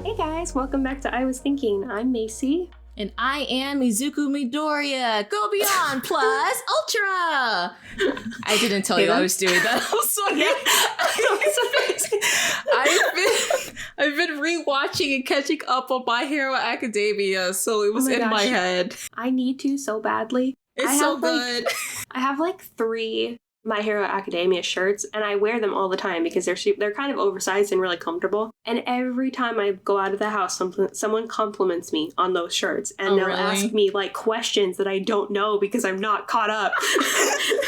Hey guys, welcome back to I Was Thinking. I'm Macy. And I am Izuku Midoriya. Go beyond plus ultra. I didn't tell you I was doing that. I'm sorry. I've been rewatching and catching up on My Hero Academia, so it was my head. I need to so badly. It's so good. I have like 3 My Hero Academia shirts, and I wear them all the time because they're kind of oversized and really comfortable. And every time I go out of the house, someone compliments me on those shirts, and they'll ask me like questions that I don't know because I'm not caught up. Isn't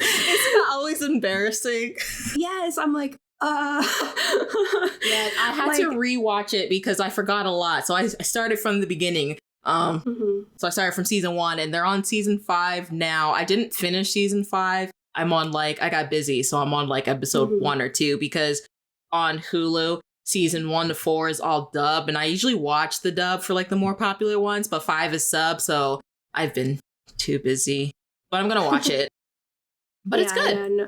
that always embarrassing? Yes, I'm like, Yeah, I had to rewatch it because I forgot a lot. So I started from the beginning. So I started from season 1, and they're on season 5 now. I didn't finish season 5. I'm on I got busy, so I'm on episode 1 or 2 because on Hulu, season 1 to 4 is all dub, and I usually watch the dub for the more popular ones, but 5 is sub, so I've been too busy. But I'm gonna watch it. But it's good. And,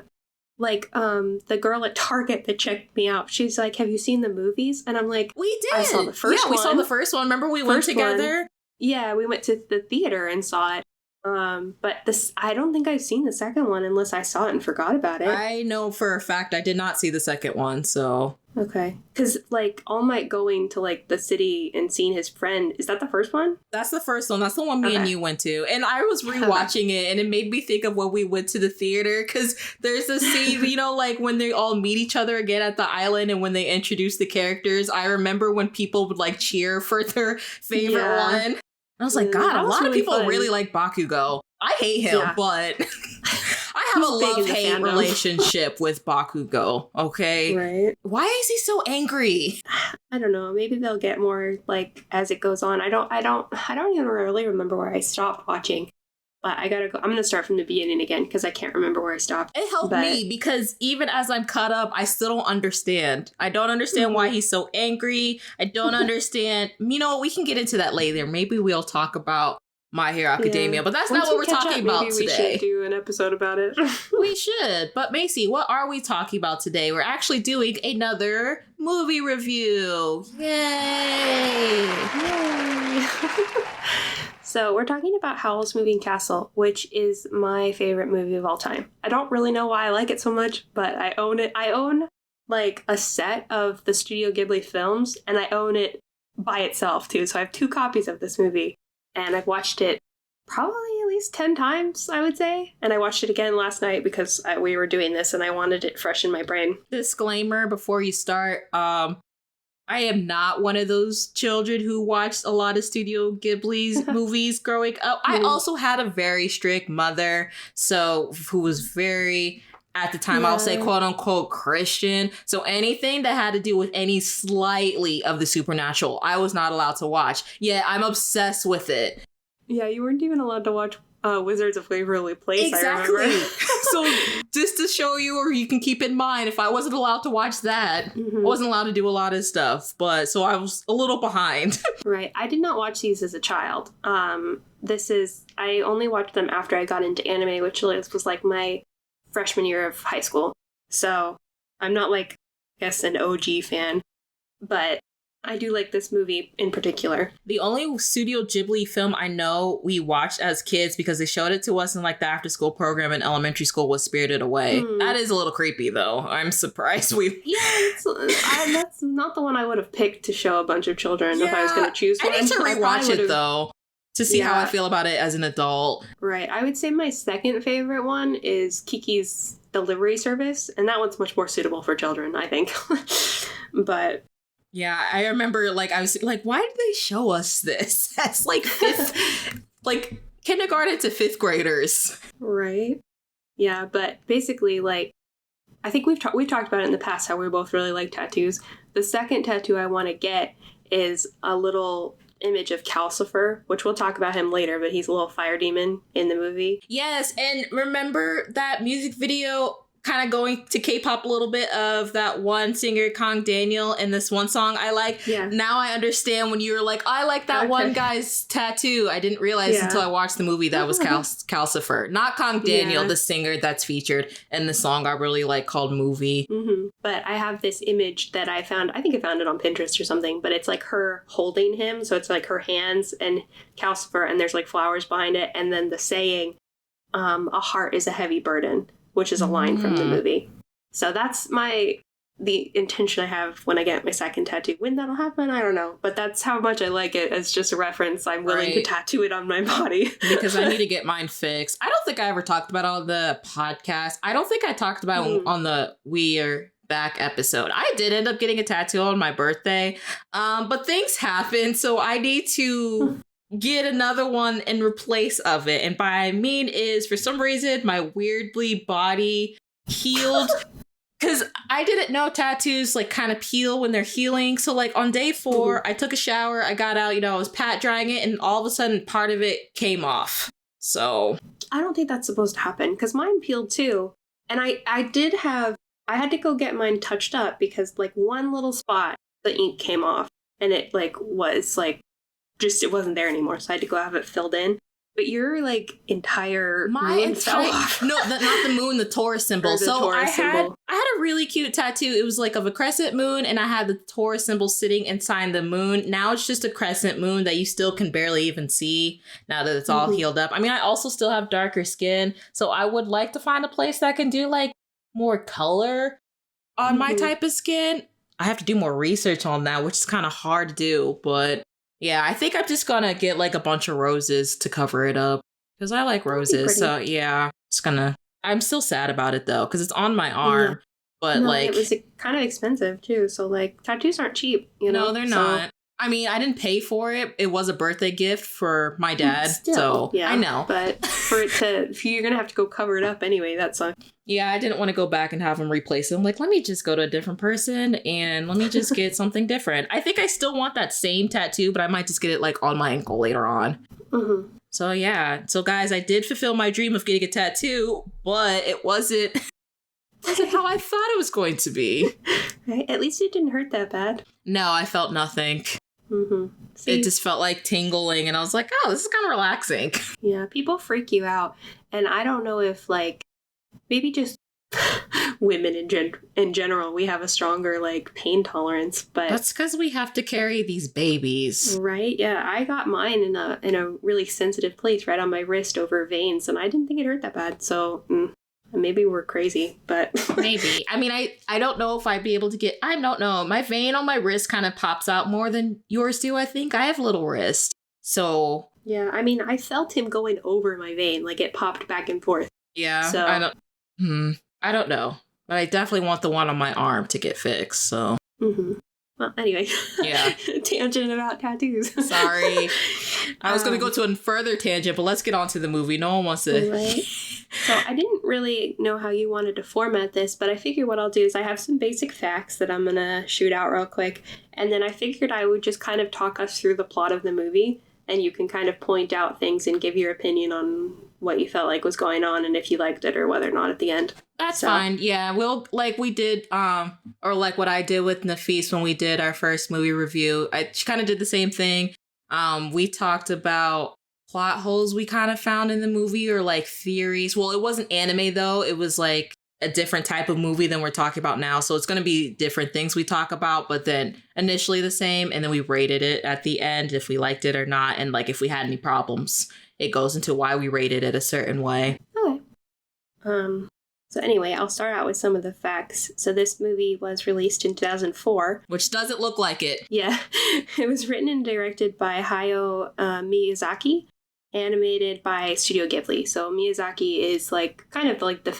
the girl at Target that checked me out, she's like, "Have you seen the movies?" And I'm like, "We did. I saw the first one. We saw the first one. Remember we went together? Yeah, we went to the theater and saw it. But I don't think I've seen the second one unless I saw it and forgot about it. I know for a fact I did not see the second one, so... Okay. Because, All Might going to, the city and seeing his friend, is that the first one? That's the first one. That's the one me and you went to. And I was rewatching it, and it made me think of when we went to the theater, because there's a scene, when they all meet each other again at the island, and when they introduce the characters, I remember when people would, cheer for their favorite one. I was like, God, a lot of people really like Bakugo. I hate him, but I have a love-hate relationship with Bakugo, okay? Right. Why is he so angry? I don't know. Maybe they'll get more, as it goes on. I don't even really remember where I stopped watching. But I gotta go. I'm gonna start from the beginning again because I can't remember where I stopped. It helped me because even as I'm caught up, I still don't understand. I don't understand why he's so angry. I don't understand. We can get into that later. Maybe we'll talk about My Hero Academia, but that's not what we're talking about today. Maybe we should do an episode about it. We should. But Macy, what are we talking about today? We're actually doing another movie review. Yay! Yay! So we're talking about Howl's Moving Castle, which is my favorite movie of all time. I don't really know why I like it so much, but I own it. I own a set of the Studio Ghibli films, and I own it by itself too. So I have 2 copies of this movie, and I've watched it probably at least 10 times, I would say. And I watched it again last night because we were doing this and I wanted it fresh in my brain. Disclaimer before you start, I am not one of those children who watched a lot of Studio Ghibli's movies growing up. I also had a very strict mother, who was very, at the time, I'll say, quote unquote, Christian. So anything that had to do with any slightly of the supernatural, I was not allowed to watch. Yeah, I'm obsessed with it. Yeah, you weren't even allowed to watch Wizards of Waverly Place, exactly. I remember. So just to show you, or you can keep in mind, if I wasn't allowed to watch that, I wasn't allowed to do a lot of stuff. But so I was a little behind. Right. I did not watch these as a child. I only watched them after I got into anime, which was my freshman year of high school. So I'm not an OG fan, but I do like this movie in particular. The only Studio Ghibli film I know we watched as kids because they showed it to us in the after school program in elementary school was Spirited Away. That is a little creepy though. I'm surprised that's not the one I would have picked to show a bunch of children if I was going to choose one. I need to rewatch it though to see how I feel about it as an adult. Right. I would say my second favorite one is Kiki's Delivery Service, and that one's much more suitable for children, I think. But yeah, I remember, I was why did they show us this? That's fifth, kindergarten to 5th graders. Right. Yeah, but basically, I think we've talked about it in the past, how we both really like tattoos. The second tattoo I want to get is a little image of Calcifer, which we'll talk about him later, but he's a little fire demon in the movie. Yes, and remember that music video kind of going to K-pop a little bit of that one singer, Kang Daniel, and this one song I like. Yeah. Now I understand when you were like, I like that one guy's tattoo. I didn't realize until I watched the movie that was Calcifer. Not Kang Daniel, the singer that's featured in the song I really like called Movie. Mm-hmm. But I have this image that I found, I think I found it on Pinterest or something, but it's like her holding him. So it's like her hands and Calcifer, and there's like flowers behind it. And then the saying, a heart is a heavy burden, which is a line from the movie. So that's the intention I have when I get my second tattoo. When that'll happen, I don't know. But that's how much I like it as just a reference. I'm willing to tattoo it on my body. Because I need to get mine fixed. I don't think I ever talked about it on the podcast. I don't think I talked about it on the We Are Back episode. I did end up getting a tattoo on my birthday. But things happen, so I need to get another one in replace of it. And by I mean is, for some reason, my weirdly body healed. Because I didn't know tattoos like kind of peel when they're healing. So like on day 4, I took a shower, I got out, I was pat drying it, and all of a sudden part of it came off. So I don't think that's supposed to happen, because mine peeled too. And I had to go get mine touched up because like one little spot, the ink came off, and it like was like it wasn't there anymore, so I had to go have it filled in. But your like entire moon fell off. No, not the moon, the Taurus symbol. I had a really cute tattoo. It was like of a crescent moon, and I had the Taurus symbol sitting inside the moon. Now it's just a crescent moon that you still can barely even see now that it's all healed up. I mean, I also still have darker skin, so I would like to find a place that can do like more color on my type of skin. I have to do more research on that, which is kind of hard to do, but yeah, I think I'm just gonna get like a bunch of roses to cover it up because I like roses. So yeah, I'm still sad about it though because it's on my arm, but like it was kind of expensive too. So like tattoos aren't cheap, No, they're not. I mean, I didn't pay for it. It was a birthday gift for my dad. So yeah, I know. But if you're gonna have to go cover it up anyway, that sucks. Yeah, I didn't want to go back and have him replace it. I'm like, let me just go to a different person and let me just get something different. I think I still want that same tattoo, but I might just get it like on my ankle later on. So yeah. So guys, I did fulfill my dream of getting a tattoo, but it wasn't how I thought it was going to be. Right? At least it didn't hurt that bad. No, I felt nothing. It just felt like tingling, and I was like, oh, this is kind of relaxing. Yeah, people freak you out. And I don't know if like maybe just women in general, we have a stronger like pain tolerance, but that's because we have to carry these babies, right? Yeah, I got mine in a really sensitive place right on my wrist over veins, and I didn't think it hurt that bad. So maybe we're crazy, but maybe. I mean, I don't know if I'd be able to get. I don't know. My vein on my wrist kind of pops out more than yours do. I think I have a little wrist, so yeah. I mean, I felt him going over my vein, like it popped back and forth. Yeah, so I don't know, but I definitely want the one on my arm to get fixed, so. Well, anyway. Yeah. Tangent about tattoos. Sorry. I was going to go to a further tangent, but let's get on to the movie. No one wants to. Right. So I didn't really know how you wanted to format this, but I figured what I'll do is I have some basic facts that I'm going to shoot out real quick. And then I figured I would just kind of talk us through the plot of the movie. And you can kind of point out things and give your opinion on what you felt like was going on and if you liked it or whether or not at the end. That's fine. Yeah, we'll like we did, or like what I did with Nafis when we did our first movie review. I kind of did the same thing. We talked about plot holes we kind of found in the movie or like theories. Well, it wasn't anime though. It was like a different type of movie than we're talking about now. So it's going to be different things we talk about, but then initially the same. And then we rated it at the end if we liked it or not. And like if we had any problems, it goes into why we rated it a certain way. Okay. So anyway, I'll start out with some of the facts. So this movie was released in 2004. Which doesn't look like it. Yeah. It was written and directed by Hayao Miyazaki, animated by Studio Ghibli. So Miyazaki is like kind of like the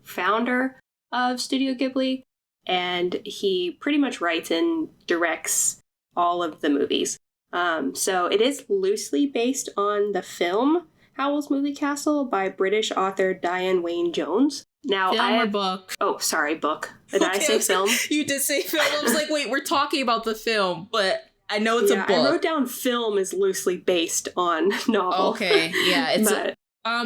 founder of Studio Ghibli, and he pretty much writes and directs all of the movies. So it is loosely based on the film Howl's Moving Castle by British author Diane Wayne Jones. Now, film or book? Oh, sorry, book. Did I say film? You did say film. I was like, wait, we're talking about the film, but I know it's a book. I wrote down film is loosely based on novel. Okay, yeah. It's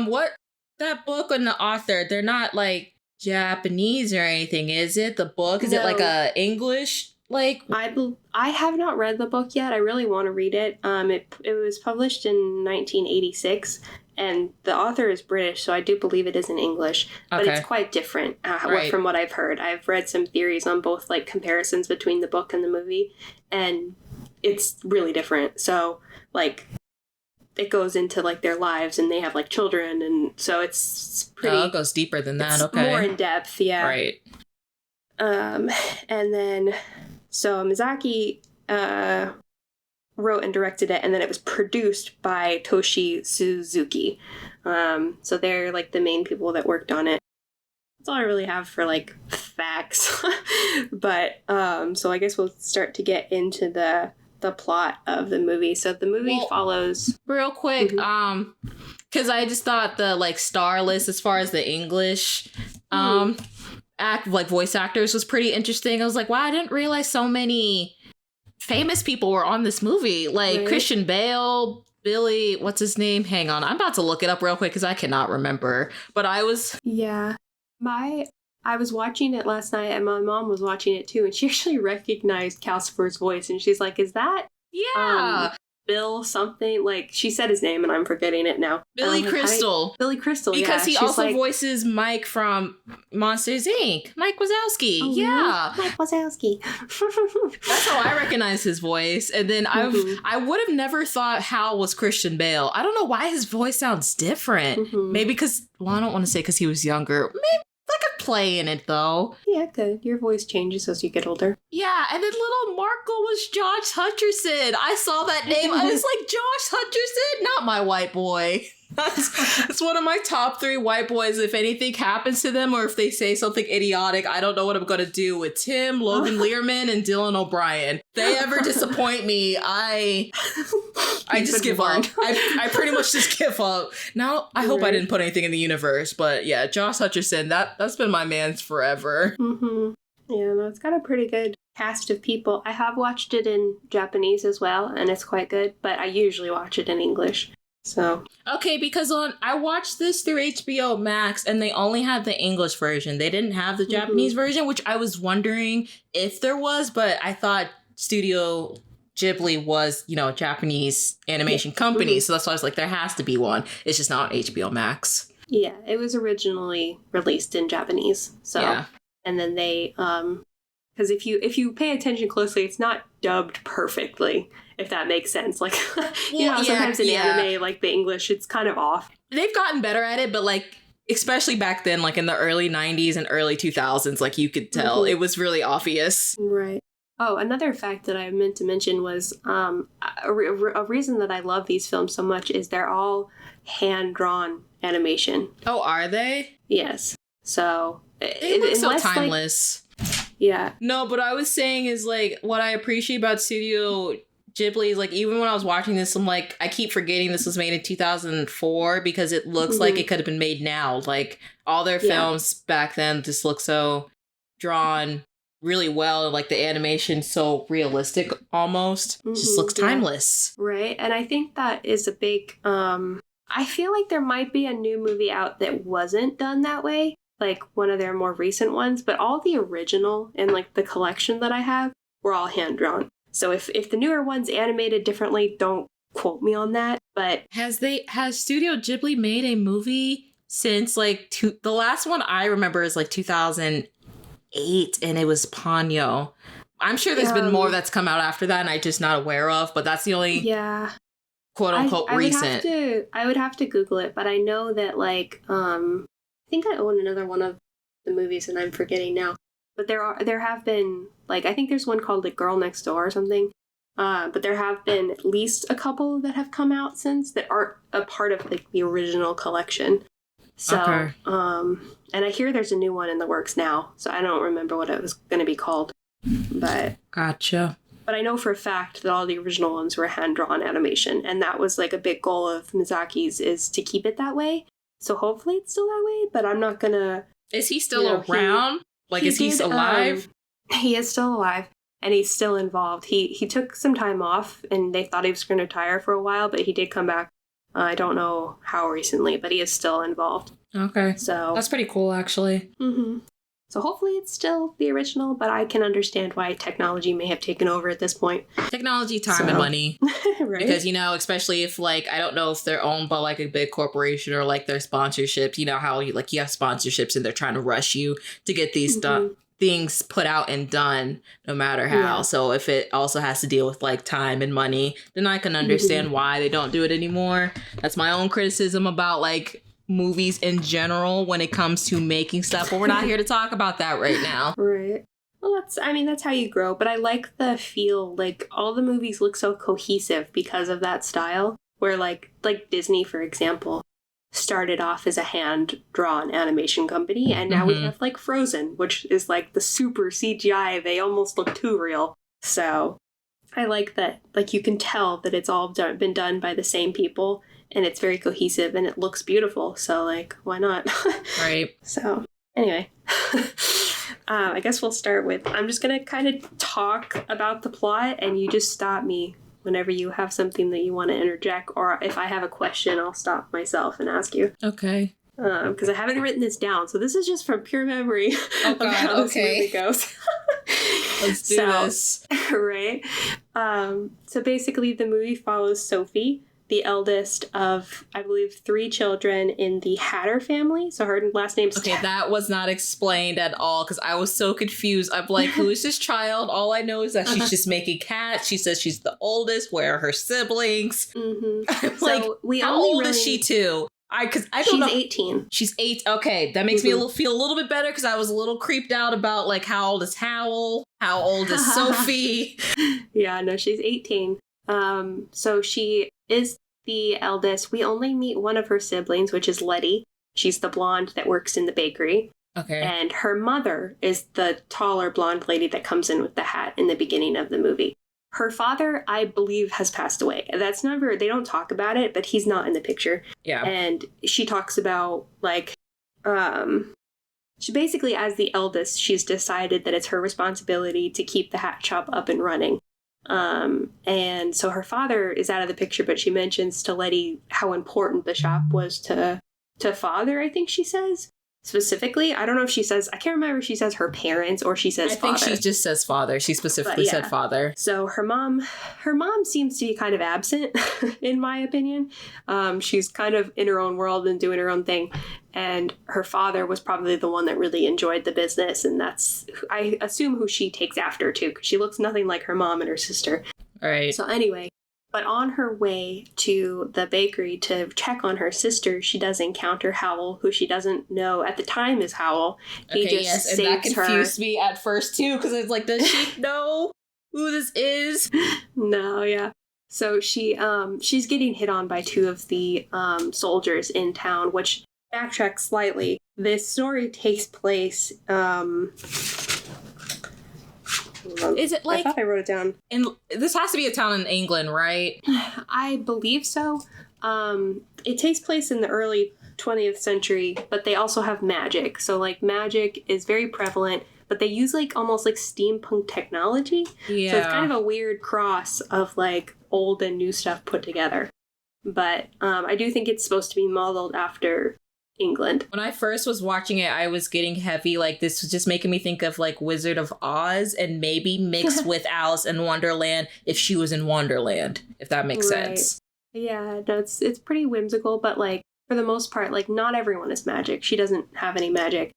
what that book and the author, they're not like Japanese or anything, is it? The book? Is it like a English? Like, I have not read the book yet. I really want to read it. It was published in 1986, and the author is British, so I do believe it is in English. But it's quite different from what I've heard. I've read some theories on both, like, comparisons between the book and the movie, and it's really different. So, like, it goes into, like, their lives, and they have, like, children, and so it's pretty... it goes deeper than that, it's more in depth, yeah. Right. And then... So Miyazaki wrote and directed it, and then it was produced by Toshi Suzuki. So they're, like, the main people that worked on it. That's all I really have for, like, facts. But, so I guess we'll start to get into the plot of the movie. So the movie follows... Real quick, because I just thought the, like, star list as far as the English... voice actors was pretty interesting. I was like, wow, I didn't realize so many famous people were on this movie. Like Christian Bale, Billy, what's his name? Hang on, I'm about to look it up real quick because I cannot remember. But I was... Yeah. I was watching it last night, and my mom was watching it too, and she actually recognized Calcifer's voice, and she's like, is that... Yeah. Bill something, like, she said his name and I'm forgetting it now. Billy Crystal. Billy Crystal, because he also voices Mike from Monsters Inc. Mike Wazowski. Oh, yeah. Mike Wazowski. That's how I recognize his voice. And then I would have never thought Howl was Christian Bale. I don't know why his voice sounds different. Maybe because, well, I don't want to say because he was younger. Maybe I could play in it, though. Yeah, good. Your voice changes as you get older. Yeah, and then little Markle was Josh Hutcherson. I saw that name. I was like, Josh Hutcherson? Not my white boy. That's one of my top 3 white boys. If anything happens to them or if they say something idiotic, I don't know what I'm going to do with Tim, Logan Learman, and Dylan O'Brien. If they ever disappoint me, I just give up. I pretty much just give up. Now, I hope I didn't put anything in the universe, but yeah, Josh Hutcherson, that's been my man's forever. Yeah, no, it's got a pretty good cast of people. I have watched it in Japanese as well, and it's quite good, but I usually watch it in English. So okay, because I watched this through HBO Max and they only had the English version. They didn't have the Japanese version, which I was wondering if there was, but I thought Studio Ghibli was, you know, a Japanese animation company, so that's why I was like, there has to be one. It's just not on HBO Max. Yeah, it was originally released in Japanese. So yeah. And then they because if you pay attention closely, it's not dubbed perfectly, if that makes sense. Like, you know, sometimes in anime, like the English, it's kind of off. They've gotten better at it, but like, especially back then, like in the early 90s and early 2000s, like you could tell it was really obvious. Right. Oh, another fact that I meant to mention was a reason that I love these films so much is they're all hand-drawn animation. Oh, are they? Yes. So they look so timeless. Yeah. No, but I was saying is like what I appreciate about Studio Ghibli is like even when I was watching this, I'm like, I keep forgetting this was made in 2004 because it looks like it could have been made now. Like all their films back then just look so drawn really well, like the animation so realistic almost. Just looks timeless. Right. And I think that is a big I feel like there might be a new movie out that wasn't done that way, like one of their more recent ones, but all the original and like the collection that I have were all hand drawn. So if the newer one's animated differently, don't quote me on that. But has Studio Ghibli made a movie since like the last one I remember is like 2008 and it was Ponyo. I'm sure there's been more that's come out after that and I'm just not aware of, but that's the only quote unquote recent. I would have to Google it, but I know that like I think I own another one of the movies and I'm forgetting now. But there have been, like, I think there's one called like Girl Next Door or something. But there have been at least a couple that have come out since that aren't a part of like the original collection. So, and I hear there's a new one in the works now. So I don't remember what it was going to be called. But gotcha. But I know for a fact that all the original ones were hand-drawn animation. And that was like a big goal of Miyazaki's is to keep it that way. So hopefully it's still that way, but I'm not going to... Is he still around? Is he still alive? He is still alive, and he's still involved. He took some time off, and they thought he was going to retire for a while, but he did come back I don't know how recently, but he is still involved. Okay. So that's pretty cool, actually. Mm-hmm. So hopefully it's still the original, but I can understand why technology may have taken over at this point. Technology, time, and money. Right? Because, you know, especially if, like, I don't know if they're owned by, like, a big corporation or, like, their sponsorships. You know how, you have sponsorships and they're trying to rush you to get these things put out and done no matter how. Yeah. So if it also has to deal with, like, time and money, then I can understand why they don't do it anymore. That's my own criticism about, like, movies in general when it comes to making stuff, but we're not here to talk about that right now. Right. Well, that's how you grow, but I like the feel, like, all the movies look so cohesive because of that style, where, like Disney, for example, started off as a hand-drawn animation company, and now we have, like, Frozen, which is, like, the super CGI, they almost look too real. So I like that, like, you can tell that it's all been done by the same people, and it's very cohesive, and it looks beautiful. So, like, why not? Right. So, anyway. I guess we'll start with, I'm just going to kind of talk about the plot, and you just stop me whenever you have something that you want to interject, or if I have a question, I'll stop myself and ask you. Okay. Because I haven't written this down, so this is just from pure memory of how this movie goes. Let's do this. Right? So basically, the movie follows Sophie, the eldest of, I believe, 3 children in the Hatter family. So her last name's that was not explained at all, because I was so confused. I'm like, who is this child? All I know is that she's just making cats. She says she's the oldest. Where are her siblings? I'm like, how old is she too? I don't know. She's 18. She's 8. Okay, that makes me feel a little bit better, because I was a little creeped out about, like, how old is Howl? How old is Sophie? Yeah, no, she's 18. So she is the eldest. We only meet one of her siblings, which is Letty. She's the blonde that works in the bakery. Okay. And her mother is the taller blonde lady that comes in with the hat in the beginning of the movie. Her father, I believe, has passed away. That's never, they don't talk about it, but he's not in the picture. Yeah. And she talks about, like, she basically, as the eldest, she's decided that it's her responsibility to keep the hat shop up and running. And so her father is out of the picture, but she mentions to Letty how important the shop was to father, I think she says. Specifically, I don't know if she says, I can't remember if she says her parents or she says father. I think she just says father. She specifically said father. So her mom seems to be kind of absent, in my opinion. She's kind of in her own world and doing her own thing. And her father was probably the one that really enjoyed the business. And that's, I assume, who she takes after, too, because she looks nothing like her mom and her sister. All right. So anyway, but on her way to the bakery to check on her sister, she does encounter Howl, who she doesn't know at the time is Howl. He just saves her. And that confused me at first, too, because it's like, does she know who this is? No, yeah. So she's getting hit on by 2 of the soldiers in town, which, backtrack slightly, this story takes place... Is it like... I thought I wrote it down. This has to be a town in England, right? I believe so. It takes place in the early 20th century, but they also have magic. So, like, magic is very prevalent, but they use, like, almost like steampunk technology. Yeah. So it's kind of a weird cross of, like, old and new stuff put together. But I do think it's supposed to be modeled after England. When I first was watching it, I was getting heavy. Like, this was just making me think of, like, Wizard of Oz, and maybe mixed with Alice in Wonderland if she was in Wonderland, if that makes sense. Yeah, no, it's pretty whimsical, but, like, for the most part, like, not everyone is magic. She doesn't have any magic,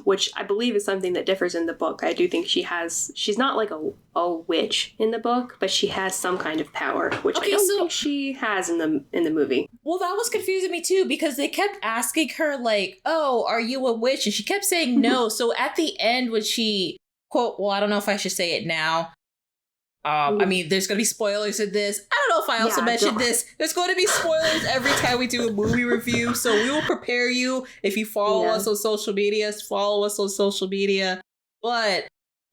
which I believe is something that differs in the book. I do think she's not like a witch in the book, but she has some kind of power, which I don't think she has in the movie. Well, that was confusing me too, because they kept asking her, like, oh, are you a witch? And she kept saying no. So at the end, when she, quote, well, I don't know if I should say it now. I mean, there's going to be spoilers in this. I don't know if I also mentioned this. There's going to be spoilers every time we do a movie review. So we will prepare you. If you follow us on social media, follow us on social media. But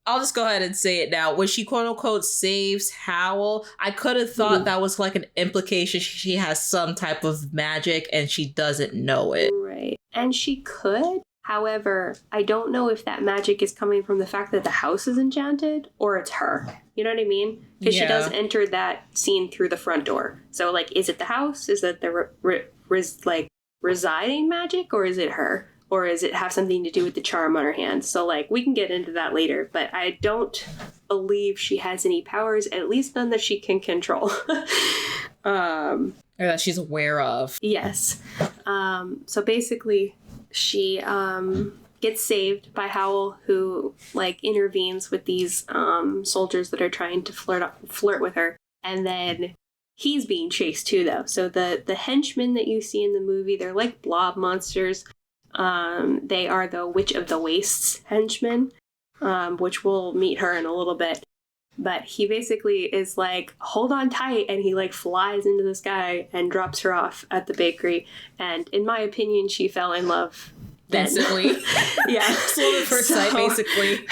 I'll just go ahead and say it now. When she, quote unquote, saves Howl, I could have thought that was like an implication. She has some type of magic and she doesn't know it. Right. And she could. However, I don't know if that magic is coming from the fact that the house is enchanted or it's her. You know what I mean? Because she does enter that scene through the front door. So, like, is it the house? Is it the residing magic, or is it her? Or does it have something to do with the charm on her hand? So, like, we can get into that later. But I don't believe she has any powers, at least none that she can control. Or that she's aware of. Yes. So basically, she gets saved by Howl, who, like, intervenes with these soldiers that are trying to flirt with her. And then he's being chased too, though. So the henchmen that you see in the movie, they're like blob monsters. They are the Witch of the Wastes henchmen, which we'll meet her in a little bit. But he basically is like, hold on tight, and he, like, flies into the sky and drops her off at the bakery. And in my opinion, she fell in love then. Instantly. Yeah. Love at first sight, basically.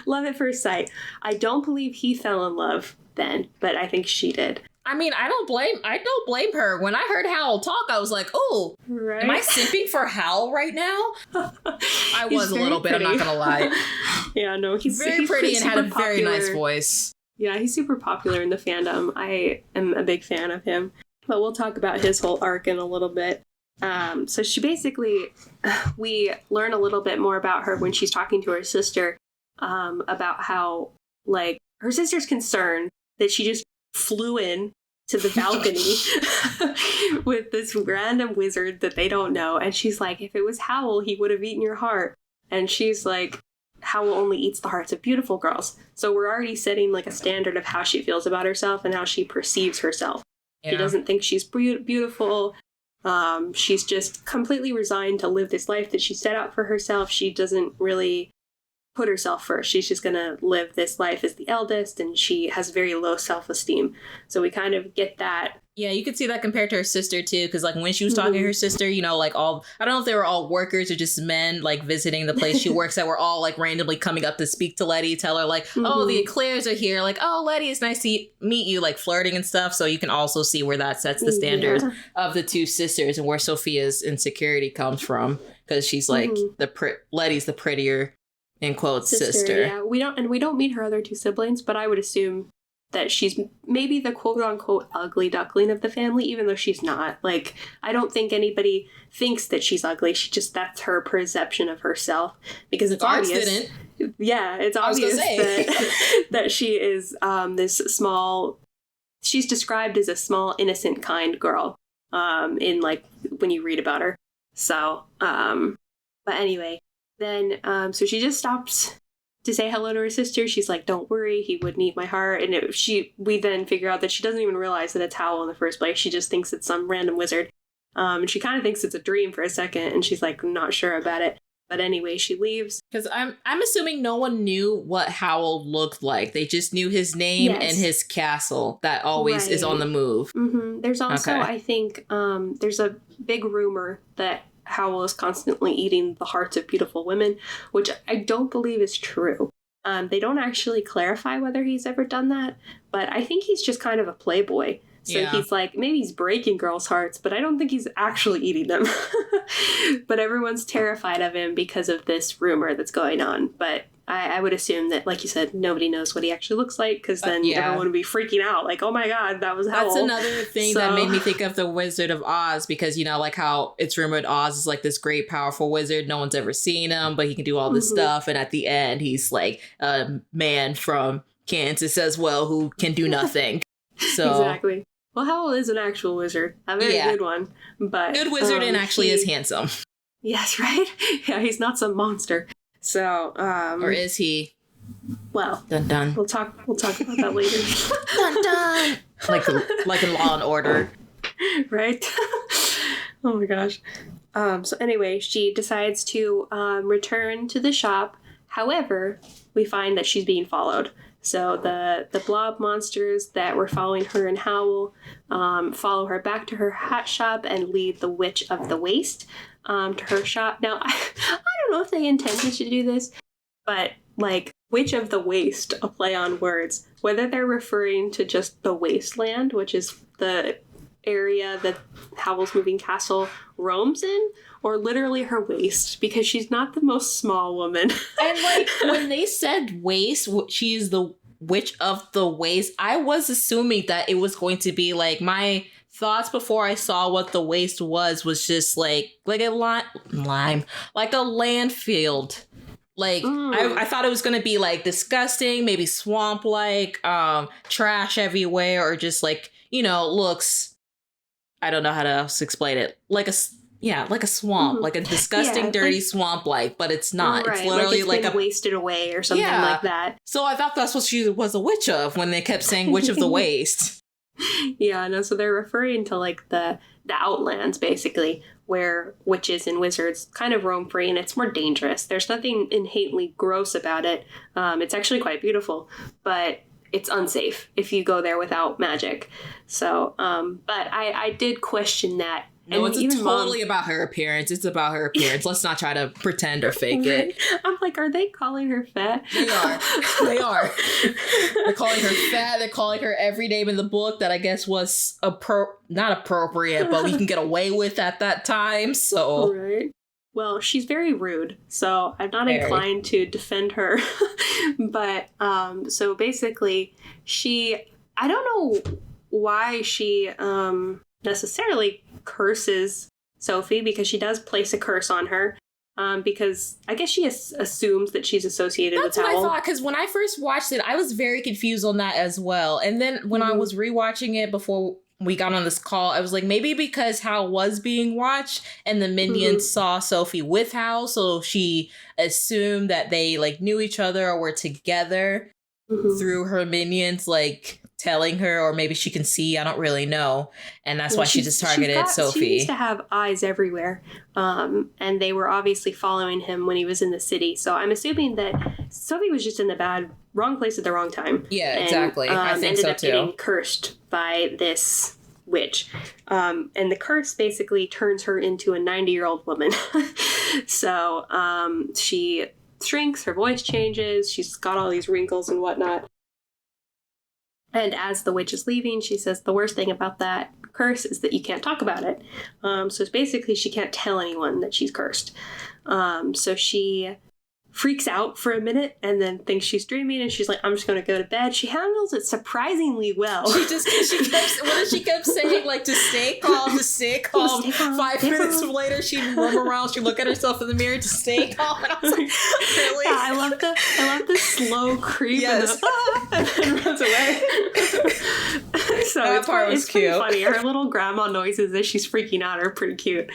Love at first sight. I don't believe he fell in love then, but I think she did. I mean, I don't blame her. When I heard Howl talk, I was like, oh, right? Am I simping for Howl right now? I was a little bit, I'm not gonna lie. Yeah, no, he's very pretty and had a very nice voice. Yeah, he's super popular in the fandom. I am a big fan of him. But we'll talk about his whole arc in a little bit. So she basically, we learn a little bit more about her when she's talking to her sister, about how, like, her sister's concerned that she just flew in to the balcony with this random wizard that they don't know. And she's like, if it was Howl, he would have eaten your heart. And she's like, Howl only eats the hearts of beautiful girls. So we're already setting, like, a standard of how she feels about herself and how she perceives herself. Yeah. She doesn't think she's beautiful. She's just completely resigned to live this life that she set out for herself. She doesn't really put herself first. She's just gonna live this life as the eldest, and she has very low self-esteem. So we kind of get that. Yeah, you could see that compared to her sister too, because, like, when she was talking to her sister, you know, like, I don't know if they were all workers or just men, like, visiting the place she works at, were all, like, randomly coming up to speak to Letty, tell her, like, oh, the Eclairs are here, like, oh, Letty, it's nice to meet you, like, flirting and stuff. So you can also see where that sets the standards of the two sisters and where Sophia's insecurity comes from, because she's like Letty's the prettier, in quotes, sister. Yeah, we don't meet her other two siblings, but I would assume that she's maybe the quote-unquote ugly duckling of the family, even though she's not. Like, I don't think anybody thinks that she's ugly. That's her perception of herself. Because it's obvious. Yeah, it's obvious that she is this small... She's described as a small, innocent, kind girl in, like, when you read about her. So, but anyway, then, so she just stops to say hello to her sister. She's like, don't worry, he wouldn't eat my heart. And we then figure out that she doesn't even realize that it's Howl in the first place. She just thinks it's some random wizard. And she kind of thinks it's a dream for a second, and she's like, not sure about it. But anyway, she leaves. Because I'm assuming no one knew what Howl looked like. They just knew his name and his castle that always is on the move. Mm-hmm. There's also, I think, there's a big rumor that Howl is constantly eating the hearts of beautiful women, which I don't believe is true. They don't actually clarify whether he's ever done that, but I think he's just kind of a playboy. So he's like, maybe he's breaking girls' hearts, but I don't think he's actually eating them. But everyone's terrified of him because of this rumor that's going on. But I would assume that, like you said, nobody knows what he actually looks like, because then everyone would be freaking out. Like, oh my God, that was Howl. That's another thing that made me think of the Wizard of Oz, because, you know, like how it's rumored Oz is like this great, powerful wizard. No one's ever seen him, but he can do all this stuff. And at the end, he's like a man from Kansas as well who can do nothing. So exactly. Well, Howl is an actual wizard. A very good one. But good wizard and actually is handsome. Yes, right? Yeah, he's not some monster. So, or is he? Well, dun dun. We'll talk about that later. Dun dun. Like in Law and Order, right? Oh my gosh. So anyway, she decides to return to the shop. However, we find that she's being followed. So the blob monsters that were following her and Howl follow her back to her hat shop and lead the Witch of the Waste to her shop. Now, I don't know if they intended to do this, but, like, Witch of the Waste, a play on words, whether they're referring to just the wasteland, which is the area that Howl's Moving Castle roams in, or literally her waist, because she's not the most small woman. And like when they said waist, she is the witch of the waist, I was assuming that it was going to be like, my thoughts before I saw what the waste was just like a lime, like a landfill. Like I thought it was gonna be like disgusting, maybe swamp like, trash everywhere, or just like, looks, I don't know how to else explain it, like a swamp, like a disgusting, dirty swamp like, but it's not. Right, it's literally like a wasted away or something like that. So I thought that's what she was a witch of when they kept saying witch of the waste. Yeah, no, so they're referring to like the Outlands, basically, where witches and wizards kind of roam free, and it's more dangerous. There's nothing innately gross about it. It's actually quite beautiful, but it's unsafe if you go there without magic. So, but I did question that. No, it's totally about her appearance. It's about her appearance. Let's not try to pretend or fake it. I'm like, are they calling her fat? They are. They are. They're calling her fat. They're calling her every name in the book that I guess was not appropriate, but we can get away with at that time. So. Right. Well, she's very rude, so I'm not inclined to defend her. But so basically, I don't know why she necessarily curses Sophie, because she does place a curse on her, because I guess she assumes that she's associated with Howl. That's what I thought, because when I first watched it, I was very confused on that as well. And then when I was rewatching it before we got on this call, I was like, maybe because Howl was being watched and the minions saw Sophie with Howl, so she assumed that they like knew each other or were together through her minions like telling her, or maybe she can see, I don't really know, and that's why she just targeted Sophie. She used to have eyes everywhere, and they were obviously following him when he was in the city, so I'm assuming that Sophie was just in the wrong place at the wrong time. Yeah, exactly. I think so too. Ended up getting cursed by this witch, and the curse basically turns her into a 90-year-old woman. So she shrinks, her voice changes, she's got all these wrinkles and whatnot. And as the witch is leaving, she says the worst thing about that curse is that you can't talk about it. So it's basically she can't tell anyone that she's cursed. So she freaks out for a minute and then thinks she's dreaming, and she's like, I'm just going to go to bed. She handles it surprisingly well. What did she kept saying? Like, to stay calm, to stay calm. 5 minutes later, she'd roam around, she'd look at herself in the mirror to stay calm. And I was like, really? Yeah, I love the slow creep and then runs away. So that part was cute. Funny. Her little grandma noises as she's freaking out are pretty cute.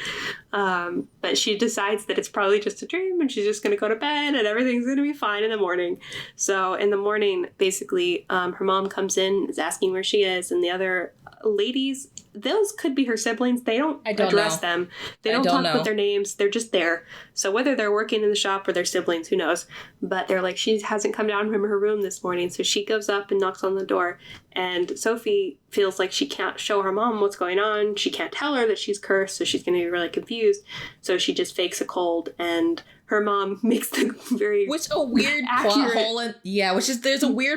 But she decides that it's probably just a dream and she's just going to go to bed and everything's going to be fine in the morning. So in the morning, basically, her mom comes in, is asking where she is, and the other ladies, those could be her siblings. They don't address them. They don't talk with their names. They're just there. So whether they're working in the shop or they're siblings, who knows? But they're like, she hasn't come down from her room this morning. So she goes up and knocks on the door. And Sophie feels like she can't show her mom what's going on. She can't tell her that she's cursed, so she's going to be really confused. So she just fakes a cold, and her mom makes the very there's a weird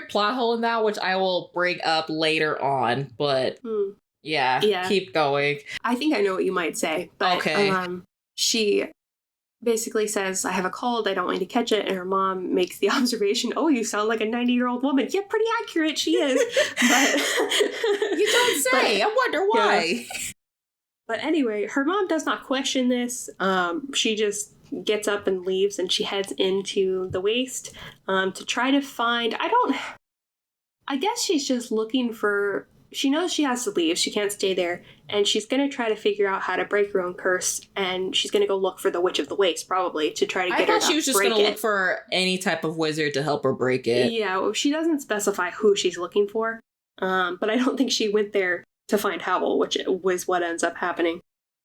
plot hole in that, which I will bring up later on. But yeah, keep going. I think I know what you might say. But, okay. She basically says, I have a cold, I don't want you to catch it, and her mom makes the observation, oh, you sound like a 90-year-old woman. Yeah, pretty accurate, she is. But you don't say. I wonder why. Yeah. But anyway, her mom does not question this. She just gets up and leaves, and she heads into the waste to try to find, I guess she's just looking for, she knows she has to leave, she can't stay there, and she's going to try to figure out how to break her own curse, and she's going to go look for the Witch of the Waste, probably, to try to get her to break it. I thought she was just going to look for any type of wizard to help her break it. Yeah, well, she doesn't specify who she's looking for, but I don't think she went there to find Howl, which was what ends up happening.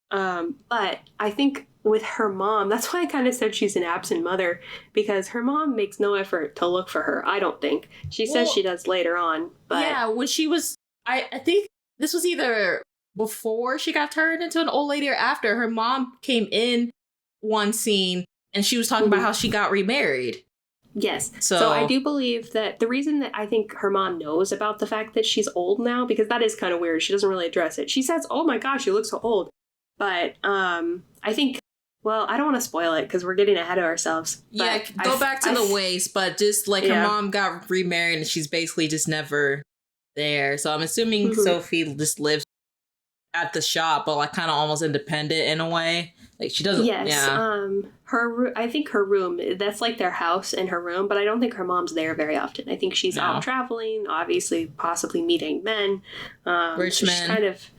But I think with her mom, that's why I kind of said she's an absent mother, because her mom makes no effort to look for her, I don't think. She says she does later on, but... Yeah, when she was... I think this was either before she got turned into an old lady or after. Her mom came in one scene and she was talking about how she got remarried. Yes. So I do believe that the reason that I think her mom knows about the fact that she's old now, because that is kind of weird. She doesn't really address it. She says, oh my gosh, you look so old. But I think, well, I don't want to spoil it because we're getting ahead of ourselves. Yeah, go back to the waist, but just like her mom got remarried and she's basically just never there. So I'm assuming Sophie just lives at the shop, but like kind of almost independent in a way. Like she doesn't. Yes. Yeah. I think her room, that's like their house and her room, but I don't think her mom's there very often. I think she's out traveling, obviously, possibly meeting men. Rich men. Kind of,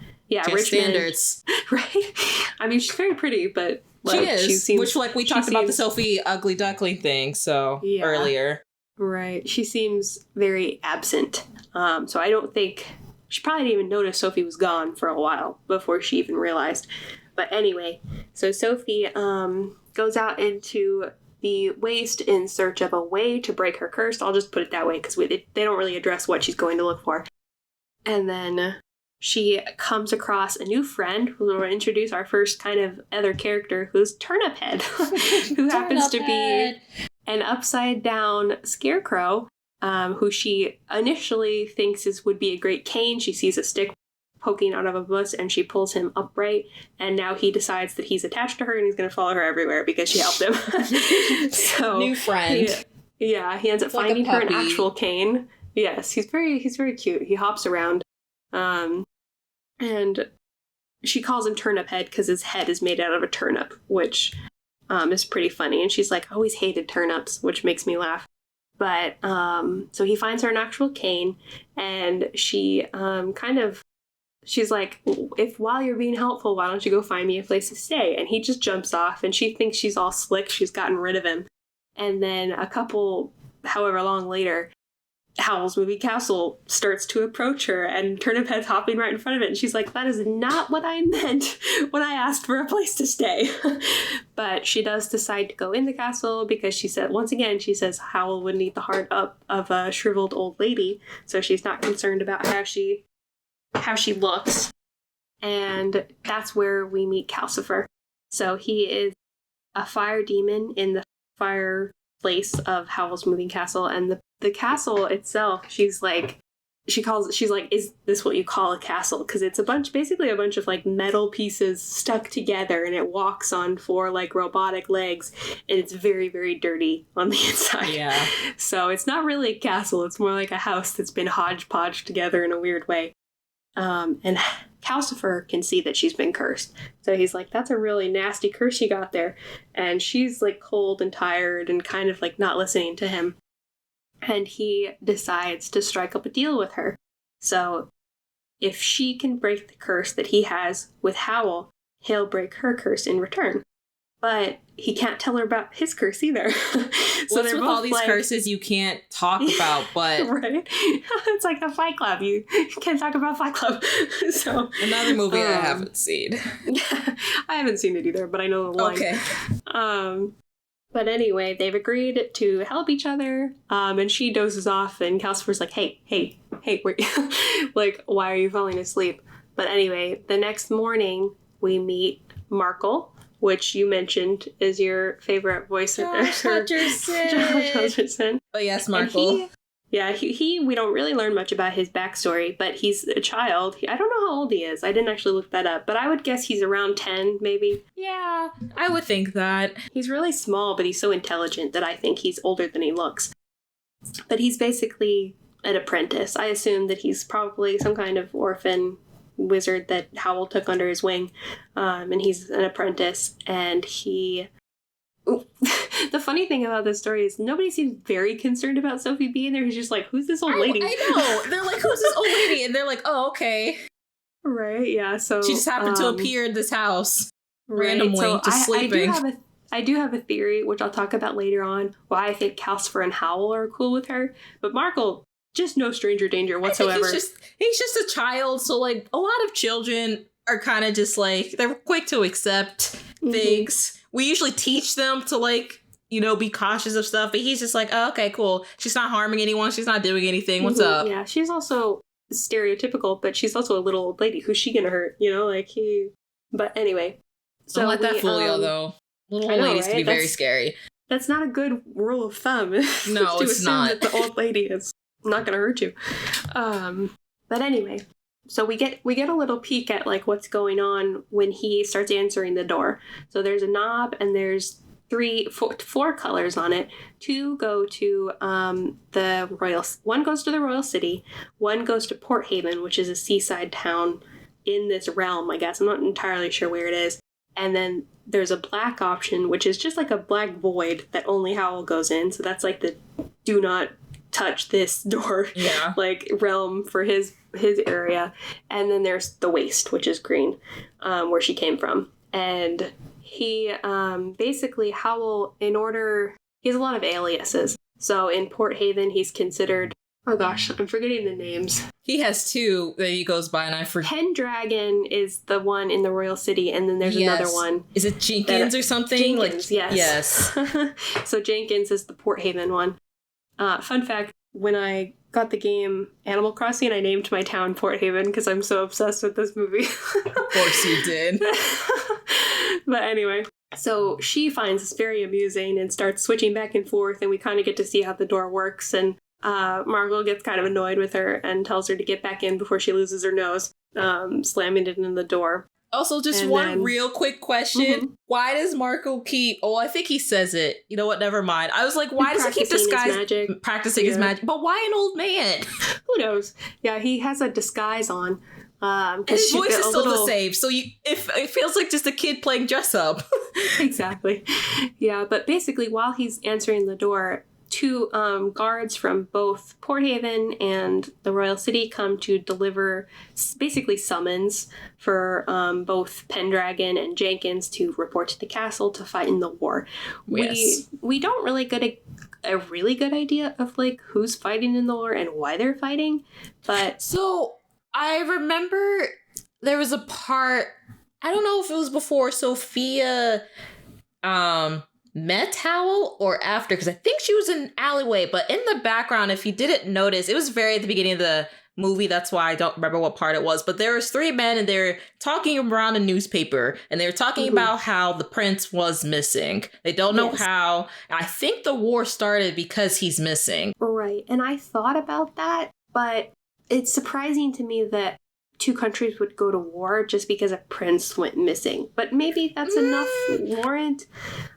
rich standards. Men. Right? I mean, she's very pretty, but like, she is. Which, like, we talked about the Sophie ugly duckling thing, earlier. Right. She seems very absent. So I don't think she probably didn't even notice Sophie was gone for a while before she even realized. But anyway, so Sophie goes out into the waste in search of a way to break her curse. I'll just put it that way because they don't really address what she's going to look for. And then she comes across a new friend who will introduce our first kind of other character, who's Turnip Head, who happens to be an upside down scarecrow, who she initially thinks would be a great cane. She sees a stick poking out of a bush and she pulls him upright, and now he decides that he's attached to her and he's going to follow her everywhere because she helped him. So new friend. He ends up finding her an actual cane. Yes, he's very cute. He hops around. And she calls him Turnip Head because his head is made out of a turnip, which is pretty funny. And she's like, I always hated turnips, which makes me laugh. But so he finds her an actual cane, and she she's like, while you're being helpful, why don't you go find me a place to stay? And he just jumps off, and she thinks she's all slick. She's gotten rid of him. And then however long later, Howl's Moving Castle starts to approach her, and Turnip Head's hopping right in front of it. And she's like, that is not what I meant when I asked for a place to stay. But she does decide to go in the castle because she says Howl would need the heart up of a shriveled old lady. So she's not concerned about how she looks. And that's where we meet Calcifer. So he is a fire demon in the fireplace of Howl's Moving Castle, and the castle itself, she's like, is this what you call a castle? Because it's basically a bunch of like metal pieces stuck together, and it walks on 4 like robotic legs, and it's very, very dirty on the inside. Yeah. So it's not really a castle. It's more like a house that's been hodgepodge together in a weird way. And Calcifer can see that she's been cursed. So he's like, that's a really nasty curse you got there. And she's like cold and tired and kind of like not listening to him. And he decides to strike up a deal with her. So if she can break the curse that he has with Howl, he'll break her curse in return. But he can't tell her about his curse either. So what's with all these curses you can't talk about, but... Right? It's like a Fight Club. You can't talk about Fight Club. So another movie I haven't seen. I haven't seen it either, but I know the line. Okay. But anyway, they've agreed to help each other, and she dozes off, and Calcifer's like, hey, wait. Like, why are you falling asleep? But anyway, the next morning, we meet Markle, which you mentioned is your favorite voice actor. Josh Hutcherson. But yes, Markle. He we don't really learn much about his backstory, but he's a child. I don't know how old he is. I didn't actually look that up, but I would guess he's around 10, maybe. Yeah, I would think that. He's really small, but he's so intelligent that I think he's older than he looks. But he's basically an apprentice. I assume that he's probably some kind of orphan wizard that Howl took under his wing, and he's an apprentice, and he... The funny thing about this story is nobody seems very concerned about Sophie being there. He's just like, who's this old lady? I know. They're like, who's this old lady? And they're like, oh, okay. Right, yeah. So she just happened to appear in this house randomly, so just sleeping. I do have a theory, which I'll talk about later on, why I think Calcifer and Howl are cool with her. But Markle, just no stranger danger whatsoever. He's just a child, so like a lot of children are kind of just like, they're quick to accept things. We usually teach them to like, be cautious of stuff, but he's just like, oh, okay, cool. She's not harming anyone. She's not doing anything. What's up? Yeah, she's also stereotypical, but she's also a little old lady. Who's she gonna hurt? But anyway. So don't let that fool you, though. Little old ladies can be very scary. That's not a good rule of thumb. No, to it's assume not. that the old lady is not going to hurt you. But anyway, so we get a little peek at like what's going on when he starts answering the door. So there's a knob and there's four colors on it. Two go to the royal. One goes to the royal city. One goes to Port Haven, which is a seaside town in this realm, I guess. I'm not entirely sure where it is. And then there's a black option, which is just like a black void that only Howl goes in. So that's like the do not touch this door like realm for his area. And then there's the waste, which is green, where she came from. And he basically Howl, he has a lot of aliases. So in Port Haven, he's considered, oh gosh, I'm forgetting the names. He has two that he goes by, and I forget. Pendragon is the one in the royal city, and then there's another one. Is it Jenkins or something? Jenkins, yes. So Jenkins is the Port Haven one. Fun fact, when I got the game Animal Crossing, I named my town Port Haven because I'm so obsessed with this movie. Of course you did. But anyway, so she finds this very amusing and starts switching back and forth, and we kind of get to see how the door works, and Margot gets kind of annoyed with her and tells her to get back in before she loses her nose, slamming it in the door. Also, just one real quick question. Mm-hmm. Why does Marco keep... Oh, I think he says it. You know what? Never mind. I was like, why does he keep practicing his magic? But why an old man? Who knows? Yeah, he has a disguise on. And his voice is still the same. So it feels like just a kid playing dress up. Exactly. Yeah, but basically, while he's answering the door, two guards from both Port Haven and the Royal City come to deliver basically summons for both Pendragon and Jenkins to report to the castle to fight in the war. Yes. We don't really get a really good idea of like who's fighting in the war and why they're fighting, but so I remember there was a part, I don't know if it was before Sophia met Howl or after, because I think she was in an alleyway, but in the background, if you didn't notice, it was very at the beginning of the movie, that's why I don't remember what part it was, but there was three men and they're talking around a newspaper and they're talking about how the prince was missing. They don't know how. I think the war started because he's missing. Right, and I thought about that, but it's surprising to me that two countries would go to war just because a prince went missing. But maybe that's enough warrant.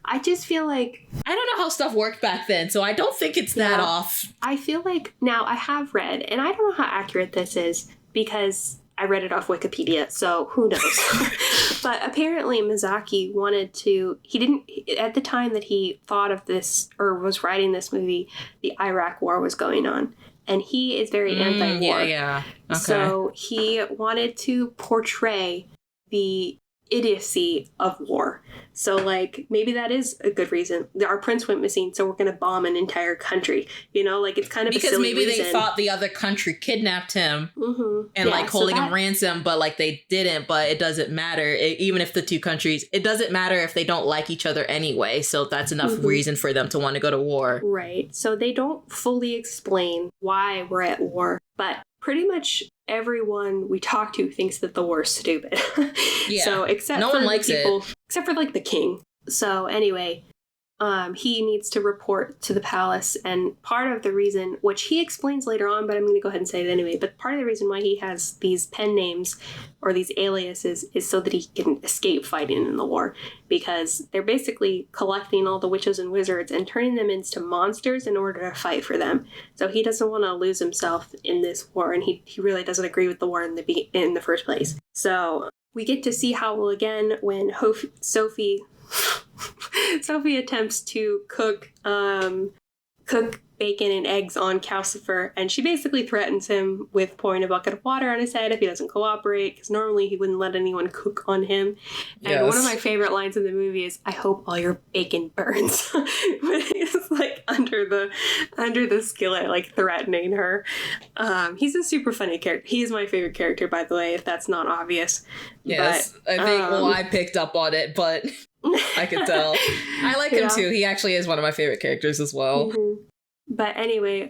I just feel like... I don't know how stuff worked back then, so I don't think it's that off. I feel like... Now, I have read, and I don't know how accurate this is, because I read it off Wikipedia, so who knows? But apparently Miyazaki wanted to... He didn't... At the time that he thought of this, or was writing this movie, the Iraq War was going on. And he is very anti-war. Yeah. Okay. So he wanted to portray the idiocy of war. So, like, maybe that is a good reason. Our prince went missing, so we're going to bomb an entire country. You know, like, it's kind of a silly reason. Because maybe they thought the other country kidnapped him and, holding him ransom, but, like, they didn't. But it doesn't matter. Even if the two countries... It doesn't matter if they don't like each other anyway. So that's enough reason for them to want to go to war. Right. So they don't fully explain why we're at war. But pretty much everyone we talk to thinks that the war is stupid. Yeah. So except no for one likes people, it. Except for like the king. So anyway, he needs to report to the palace, and part of the reason, which he explains later on, but I'm going to go ahead and say it anyway, but part of the reason why he has these pen names or these aliases is so that he can escape fighting in the war, because they're basically collecting all the witches and wizards and turning them into monsters in order to fight for them. So he doesn't want to lose himself in this war, and he really doesn't agree with the war in the first place. So we get to see Howl again when Sophie attempts to cook bacon and eggs on Calcifer, and she basically threatens him with pouring a bucket of water on his head if he doesn't cooperate, because normally he wouldn't let anyone cook on him. And one of my favorite lines in the movie is, "I hope all your bacon burns." When he's like under the skillet, like threatening her. He's a super funny character. He's my favorite character, by the way, if that's not obvious. Yes, but, I think I picked up on it, but I could tell. I like him too. He actually is one of my favorite characters as well. But anyway,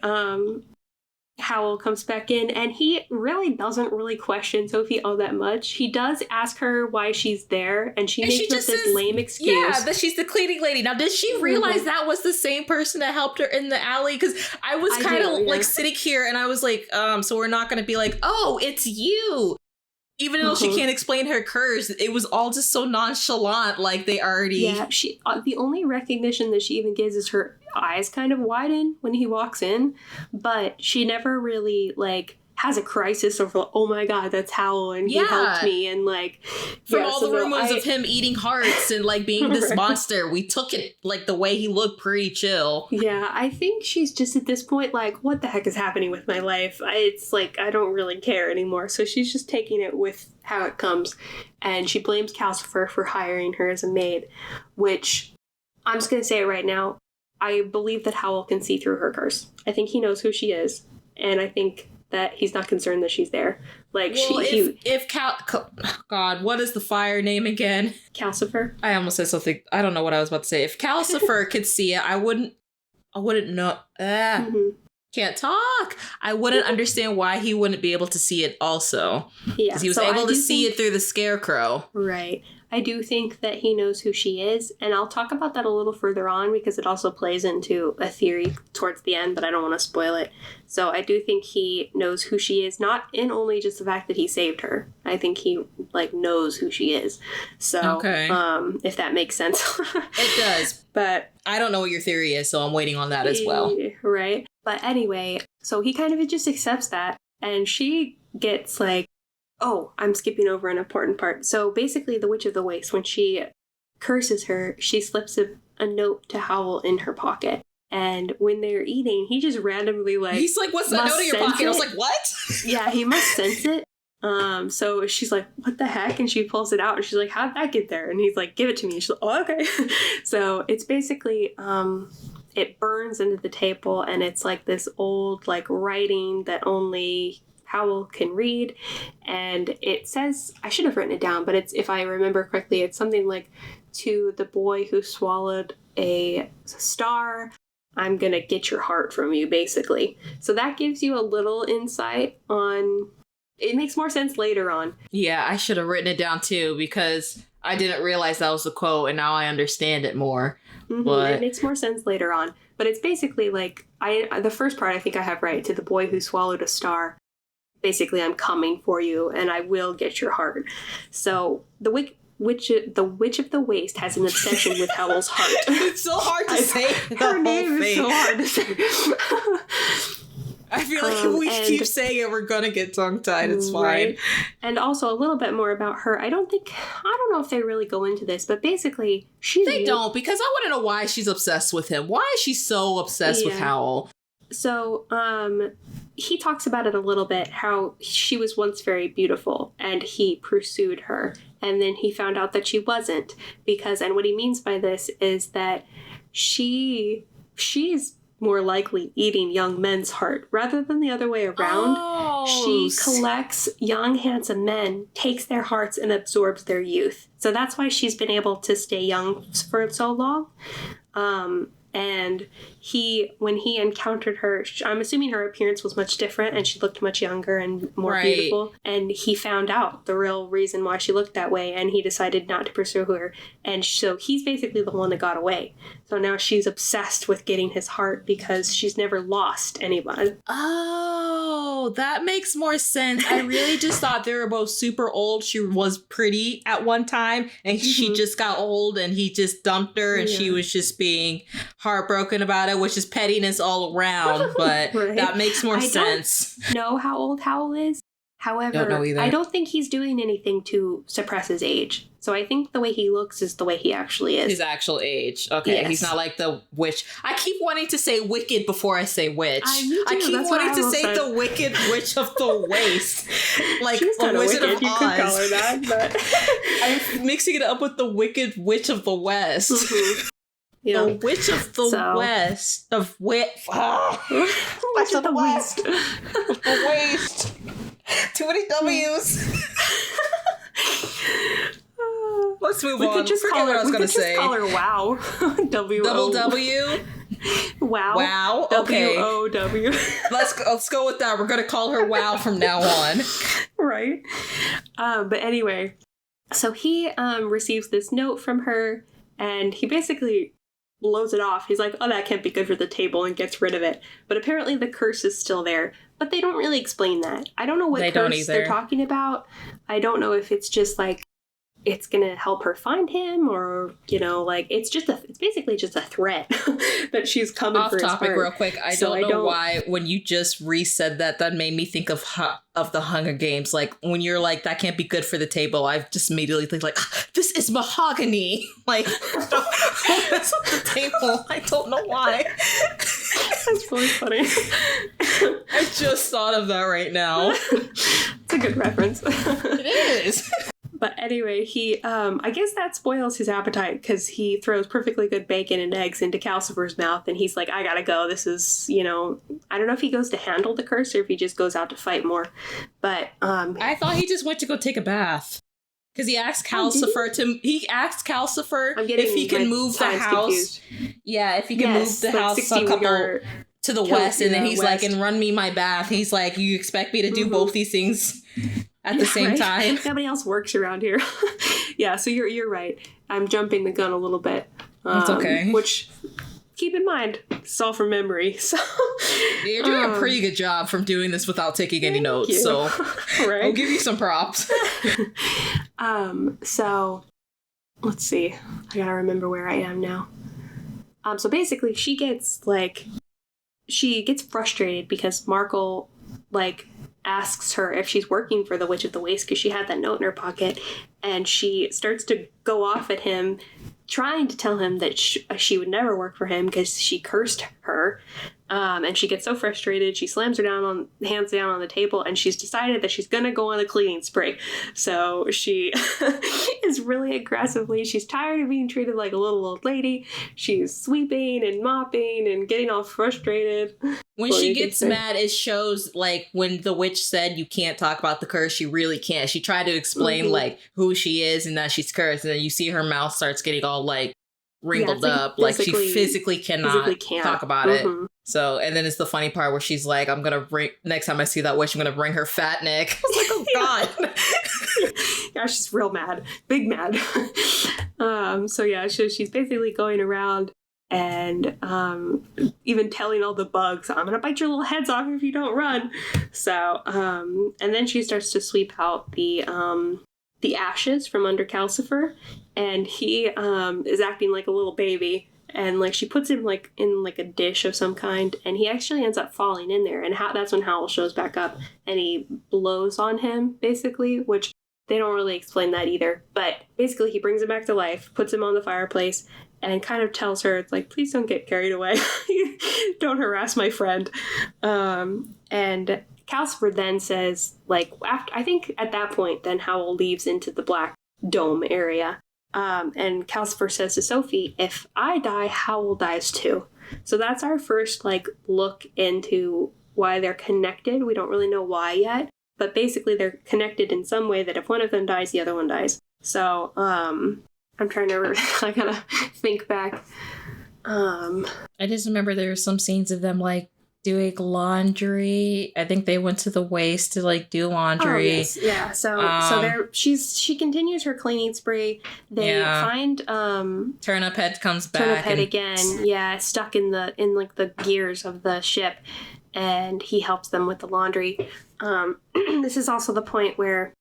Howl comes back in, and he really doesn't really question Sophie all that much. He does ask her why she's there, and she makes up this lame excuse. Yeah, that she's the cleaning lady. Now, did she realize that was the same person that helped her in the alley? Because I was kind of like sitting here, and I was like, so we're not going to be like, oh, it's you. Even though she can't explain her curse, it was all just so nonchalant, like they already... Yeah, she the only recognition that she even gives is her eyes kind of widen when he walks in, but she never really, like, has a crisis of, oh my god, that's Howl, and he helped me, and, like... From all the rumors of him eating hearts and, like, being this monster, we took it, like, the way he looked pretty chill. Yeah, I think she's just at this point, like, what the heck is happening with my life? It's like, I don't really care anymore, so she's just taking it with how it comes, and she blames Calcifer for hiring her as a maid, which, I'm just gonna say it right now, I believe that Howl can see through her curse. I think he knows who she is, and I think that he's not concerned that she's there. Like, well, God, what is the fire name again? Calcifer? I almost said something. I don't know what I was about to say. If Calcifer could see it, I wouldn't know. Can't talk. I wouldn't understand why he wouldn't be able to see it also. Yeah. Because he was able to see it through the scarecrow. Right. I do think that he knows who she is, and I'll talk about that a little further on because it also plays into a theory towards the end, but I don't want to spoil it. So I do think he knows who she is, not in only just the fact that he saved her. I think he, like, knows who she is. So, if that makes sense. It does. But I don't know what your theory is, so I'm waiting on that as well. Right. But anyway, so he kind of just accepts that, and she gets, like, oh, I'm skipping over an important part. So basically, the Witch of the Waste, when she curses her, she slips a note to Howl in her pocket. And when they're eating, he just randomly, like... He's like, what's that note in your pocket? I was like, what? Yeah, he must sense it. So she's like, what the heck? And she pulls it out, and she's like, how'd that get there? And he's like, give it to me. And she's like, oh, okay. So it's basically... it burns into the table, and it's like this old, like, writing that only Howl can read, and it says, I should have written it down, but it's, if I remember correctly, it's something like, to the boy who swallowed a star, I'm gonna get your heart from you, basically. So that gives you a little insight on... It makes more sense later on. Yeah, I should have written it down too, because I didn't realize that was the quote, and now I understand it more. But... It makes more sense later on. But it's basically like, the first part I think I have right, to the boy who swallowed a star. Basically, I'm coming for you, and I will get your heart. So the Witch of the Waste has an obsession with Howl's heart. It's so hard to say. Her name is so hard to say. I feel like if we keep saying it, we're gonna get tongue-tied. It's fine. Right. And also a little bit more about her. I don't know if they really go into this, but basically They don't, because I want to know why she's obsessed with him. Why is she so obsessed with Howl? So, he talks about it a little bit, how she was once very beautiful, and he pursued her, and then he found out that she wasn't, and what he means by this is that she's more likely eating young men's heart rather than the other way around. She collects young, handsome men, takes their hearts, and absorbs their youth. So that's why she's been able to stay young for so long. And when he encountered her, I'm assuming her appearance was much different and she looked much younger and more beautiful. And he found out the real reason why she looked that way, and he decided not to pursue her. And so he's basically the one that got away. So now she's obsessed with getting his heart because she's never lost anyone. Oh, that makes more sense. I really just thought they were both super old. She was pretty at one time, and she just got old, and he just dumped her, and she was just being heartbroken about it, which is pettiness all around, but that makes more sense. I don't know how old Howl is. However, I don't think he's doing anything to suppress his age. So I think the way he looks is the way he actually is. His actual age. Okay, yes. He's not like the witch. I keep wanting to say wicked before I say witch. I keep wanting to say the wicked witch of the waste. Like a Wizard of Oz. You could call her that, but... I'm mixing it up with the wicked witch of the West. Mm-hmm. Yeah. The Witch of the West. Of Witch. Witch of the West. The Waste. Too many W's. Let's move on. Could just call her, what I was going to say. Just call her Wow. Double W. Wow. Wow. Okay. W-O-W. Let's go with that. We're gonna call her Wow from now on. Right. But anyway, so he receives this note from her, and he basically blows it off. He's like, oh, that can't be good for the table, and gets rid of it. But apparently the curse is still there. But they don't really explain that. I don't know what curse they're talking about. I don't know if it's just like it's gonna help her find him, or like it's basically just a threat that she's coming for his Off topic heart. real quick. I don't know why when you just resaid that made me think of the Hunger Games. Like when you're like, that can't be good for the table, I just immediately think like, this is mahogany. Like that's on the table. I don't know why. That's really funny. I just thought of that right now. It's a good reference. It is. But anyway, he, I guess that spoils his appetite because he throws perfectly good bacon and eggs into Calcifer's mouth, and he's like, I gotta go. This is, I don't know if he goes to handle the curse or if he just goes out to fight more. But I thought he just went to go take a bath. Because he asked Calcifer if he can move the house. Confused. Yeah, if he can move the house a couple to the west, and then he's like, and run me my bath. He's like, you expect me to do both these things at the same time? Nobody else works around here. Yeah, so you're right. I'm jumping the gun a little bit. That's okay. Which, keep in mind, it's all from memory. So you're doing a pretty good job from doing this without taking any notes. So right. I'll give you some props. So let's see. I gotta remember where I am now. So basically, she gets frustrated because Markle asks her if she's working for the Witch of the Waste because she had that note in her pocket, and she starts to go off at him, trying to tell him that she would never work for him because she cursed her. And she gets so frustrated, she slams her hands down on the table, and she's decided that she's gonna go on a cleaning spree. So she is really aggressively, she's tired of being treated like a little old lady. She's sweeping and mopping and getting all frustrated. When she gets mad, it shows, when the witch said you can't talk about the curse, she really can't. She tried to explain, who she is and that she's cursed, and then you see her mouth starts getting all, wrinkled up. She physically cannot talk about it. So, and then it's the funny part where she's like, next time I see that witch, I'm going to bring her fat neck. I was like, oh, God. Yeah, she's real mad. Big mad. So she's basically going around and even telling all the bugs, I'm going to bite your little heads off if you don't run. So, and then she starts to sweep out the ashes from under Calcifer, and he is acting like a little baby, and she puts him in a dish of some kind, and he actually ends up falling in there, and that's when Howl shows back up, and he blows on him basically, which they don't really explain that either, but basically he brings him back to life, puts him on the fireplace, and kind of tells her, it's like, please don't get carried away. Don't harass my friend. And Calcifer then says, I think at that point, then Howl leaves into the black dome area. And Calcifer says to Sophie, if I die, Howl dies too. So that's our first, look into why they're connected. We don't really know why yet, but basically they're connected in some way that if one of them dies, the other one dies. So, I'm trying to, I gotta think back. I just remember there were some scenes of them, doing laundry. I think they went to the waste to do laundry. Oh, yes. Yeah. So she continues her cleaning spree. They find Turnip Head comes back. Turnip Head again. Yeah, stuck in the gears of the ship, and he helps them with the laundry. This is also the point where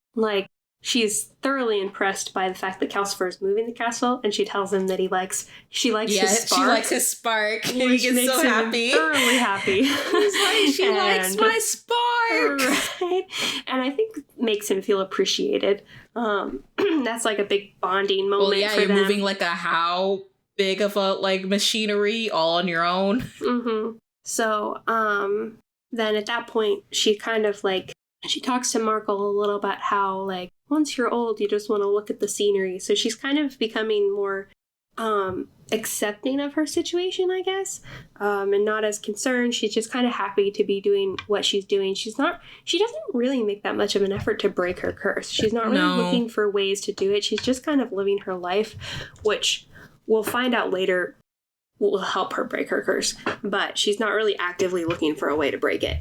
she's thoroughly impressed by the fact that Calcifer is moving the castle, and she tells him that she likes his spark. She likes his spark. And he gets so happy. Thoroughly happy. He's like, she likes my spark. Right. And I think makes him feel appreciated. That's a big bonding moment for them. Well, you're moving how big of a machinery all on your own. Mm-hmm. So, then at that point, she kind of she talks to Markle a little about how, once you're old, you just want to look at the scenery. So she's kind of becoming more accepting of her situation, I guess, and not as concerned. She's just kind of happy to be doing what she's doing. She doesn't really make that much of an effort to break her curse. She's not really looking for ways to do it. She's just kind of living her life, which we'll find out later will help her break her curse. But she's not really actively looking for a way to break it.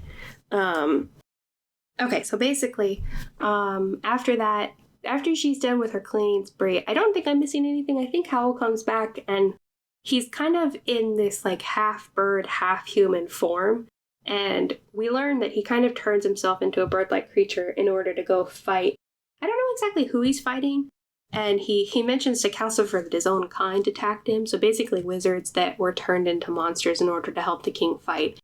Okay, so basically, after that, after she's done with her cleaning spree, I don't think I'm missing anything. I think Howl comes back and he's kind of in this like half bird, half human form. And we learn that he kind of turns himself into a bird-like creature in order to go fight. I don't know exactly who he's fighting. And he mentions to Calcifer that his own kind attacked him. So basically wizards that were turned into monsters in order to help the king fight.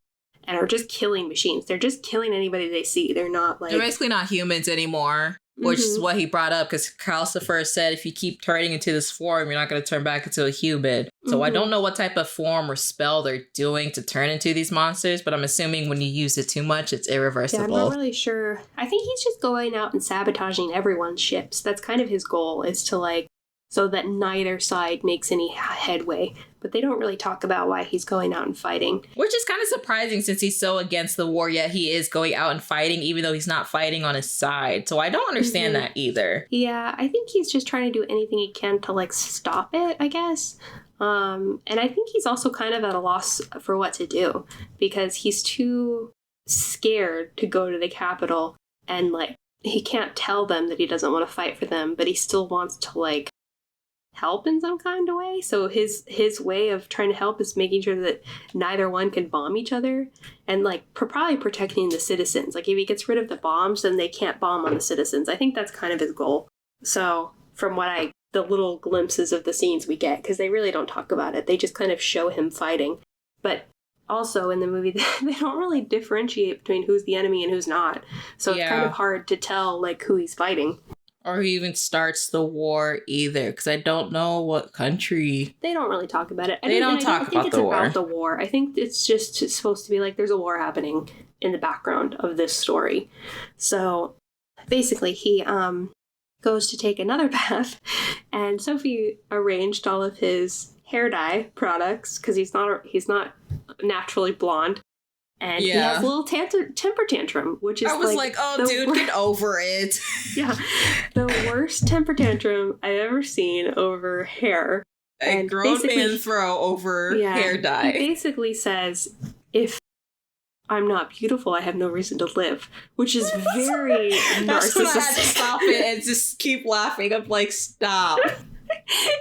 And are just killing machines. They're just killing anybody they see. They're not like... They're basically not humans anymore, which is what he brought up, because Calcifer said if you keep turning into this form, you're not going to turn back into a human. So I don't know what type of form or spell they're doing to turn into these monsters, but I'm assuming when you use it too much, it's irreversible. Yeah, I'm not really sure. I think he's just going out and sabotaging everyone's ships. That's kind of his goal, is to like... so that neither side makes any headway. But they don't really talk about why he's going out and fighting. Which is kind of surprising since he's so against the war, yet he is going out and fighting, even though he's not fighting on his side. So I don't understand that either. Yeah, I think he's just trying to do anything he can to, like, stop it, I guess. And I think he's also kind of at a loss for what to do. Because he's too scared to go to the capital. And, like, he can't tell them that he doesn't want to fight for them. But he still wants to, like, help in some kind of way. So his way of trying to help is making sure that neither one can bomb each other and like probably protecting the citizens. Like if he gets rid of the bombs, then they can't bomb on the citizens. I think that's kind of his goal. So from the little glimpses of the scenes we get, because they really don't talk about it. They just kind of show him fighting. But also in the movie, they don't really differentiate between who's the enemy and who's not. So it's kind of hard to tell like who he's fighting. Or who even starts the war either, because I don't know what country. They don't really talk about it. They don't talk about the war. I think it's about the war. I think it's just supposed to be like there's a war happening in the background of this story. So basically he goes to take another bath, and Sophie arranged all of his hair dye products because he's not naturally blonde. And he has a little temper tantrum, which is I was like oh, dude, get over it. Yeah. The worst temper tantrum I've ever seen over hair. A grown man throw over hair dye. He basically says, if I'm not beautiful, I have no reason to live, which is very narcissistic. That's when I had to stop it and just keep laughing. I'm like, stop.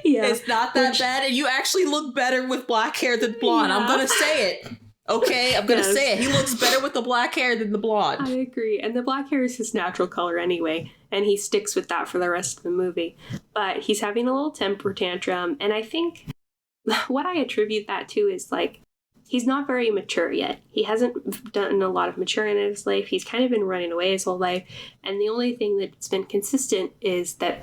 Yeah. It's not that bad, and you actually look better with black hair than blonde. Yeah. I'm going to say it. Okay, I'm going to say it. He looks better with the black hair than the blonde. I agree. And the black hair is his natural color anyway. And he sticks with that for the rest of the movie. But he's having a little temper tantrum. And I think what I attribute that to is like, he's not very mature yet. He hasn't done a lot of maturing in his life. He's kind of been running away his whole life. And the only thing that's been consistent is that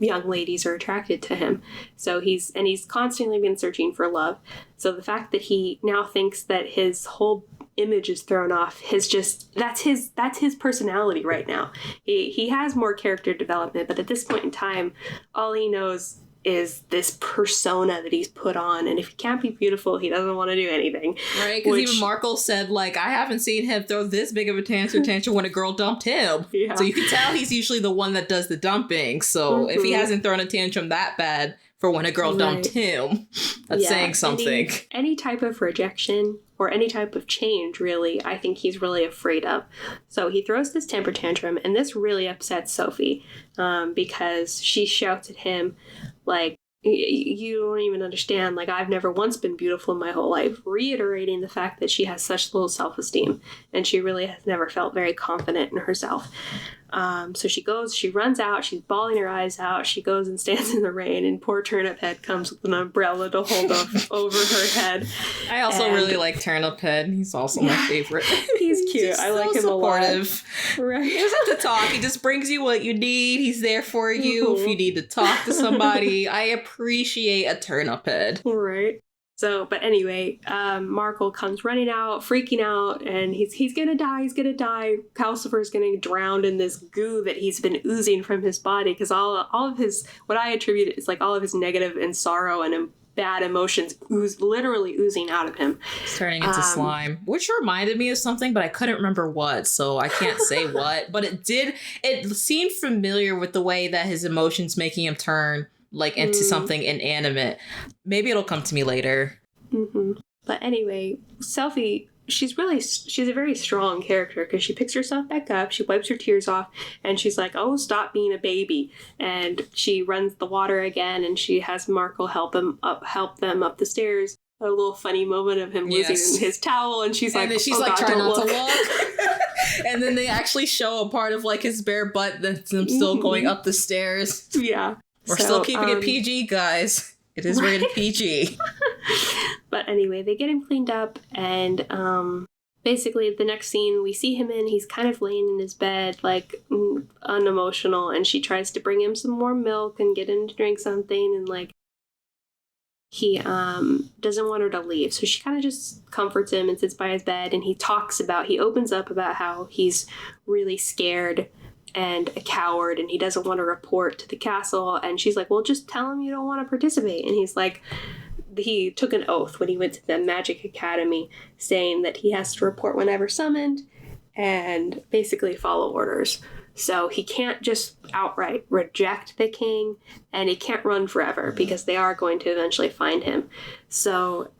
young ladies are attracted to him. So he's constantly been searching for love. So the fact that he now thinks that his whole image is thrown off, that's his personality right now. He has more character development, but at this point in time, all he knows is this persona that he's put on, and if he can't be beautiful, he doesn't want to do anything. Right, because even Markle said, like, I haven't seen him throw this big of a tantrum when a girl dumped him. Yeah. So you can tell he's usually the one that does the dumping. So if he hasn't thrown a tantrum that bad for when a girl dumped him, that's saying something. Any type of rejection or any type of change, really, I think he's really afraid of. So he throws this temper tantrum, and this really upsets Sophie because she shouts at him, like, you don't even understand, like, I've never once been beautiful in my whole life, reiterating the fact that she has such low self-esteem, and she really has never felt very confident in herself. So she runs out, she's bawling her eyes out, she goes and stands in the rain, and poor Turnip Head comes with an umbrella to hold up over her head. I also really like Turnip Head. He's also my favorite. He's cute. I like him supportive. A lot. Right. He doesn't have to talk. He just brings you what you need. He's there for you if you need to talk to somebody. I appreciate a Turnip Head. Right. So, but anyway, Markle comes running out, freaking out, and he's gonna die, Calcifer's gonna drown in this goo that he's been oozing from his body, because all of his, what I attribute is like all of his negative and sorrow and bad emotions literally oozing out of him. It's turning into slime, which reminded me of something, but I couldn't remember what, so I can't say what, but it seemed familiar with the way that his emotions making him turn like into something inanimate. Maybe it'll come to me later. But anyway, Sophie, she's a very strong character because she picks herself back up, she wipes her tears off, and she's like, oh, stop being a baby. And she runs the water again, and she has Markle help them up the stairs. A little funny moment of him losing his towel, and she's like, trying not to look. And then they actually show a part of like his bare butt that's him still going up the stairs. Yeah. We're still keeping it PG, guys. It is rated PG. But anyway, they get him cleaned up, and basically the next scene we see him in, he's kind of laying in his bed, like unemotional, and she tries to bring him some more milk and get him to drink something, and like he doesn't want her to leave. So she kind of just comforts him and sits by his bed, and he opens up about how he's really scared and a coward, and he doesn't want to report to the castle. And she's like, well, just tell him you don't want to participate. And he's like, he took an oath when he went to the Magic Academy saying that he has to report whenever summoned and basically follow orders. So he can't just outright reject the king, and he can't run forever because they are going to eventually find him. So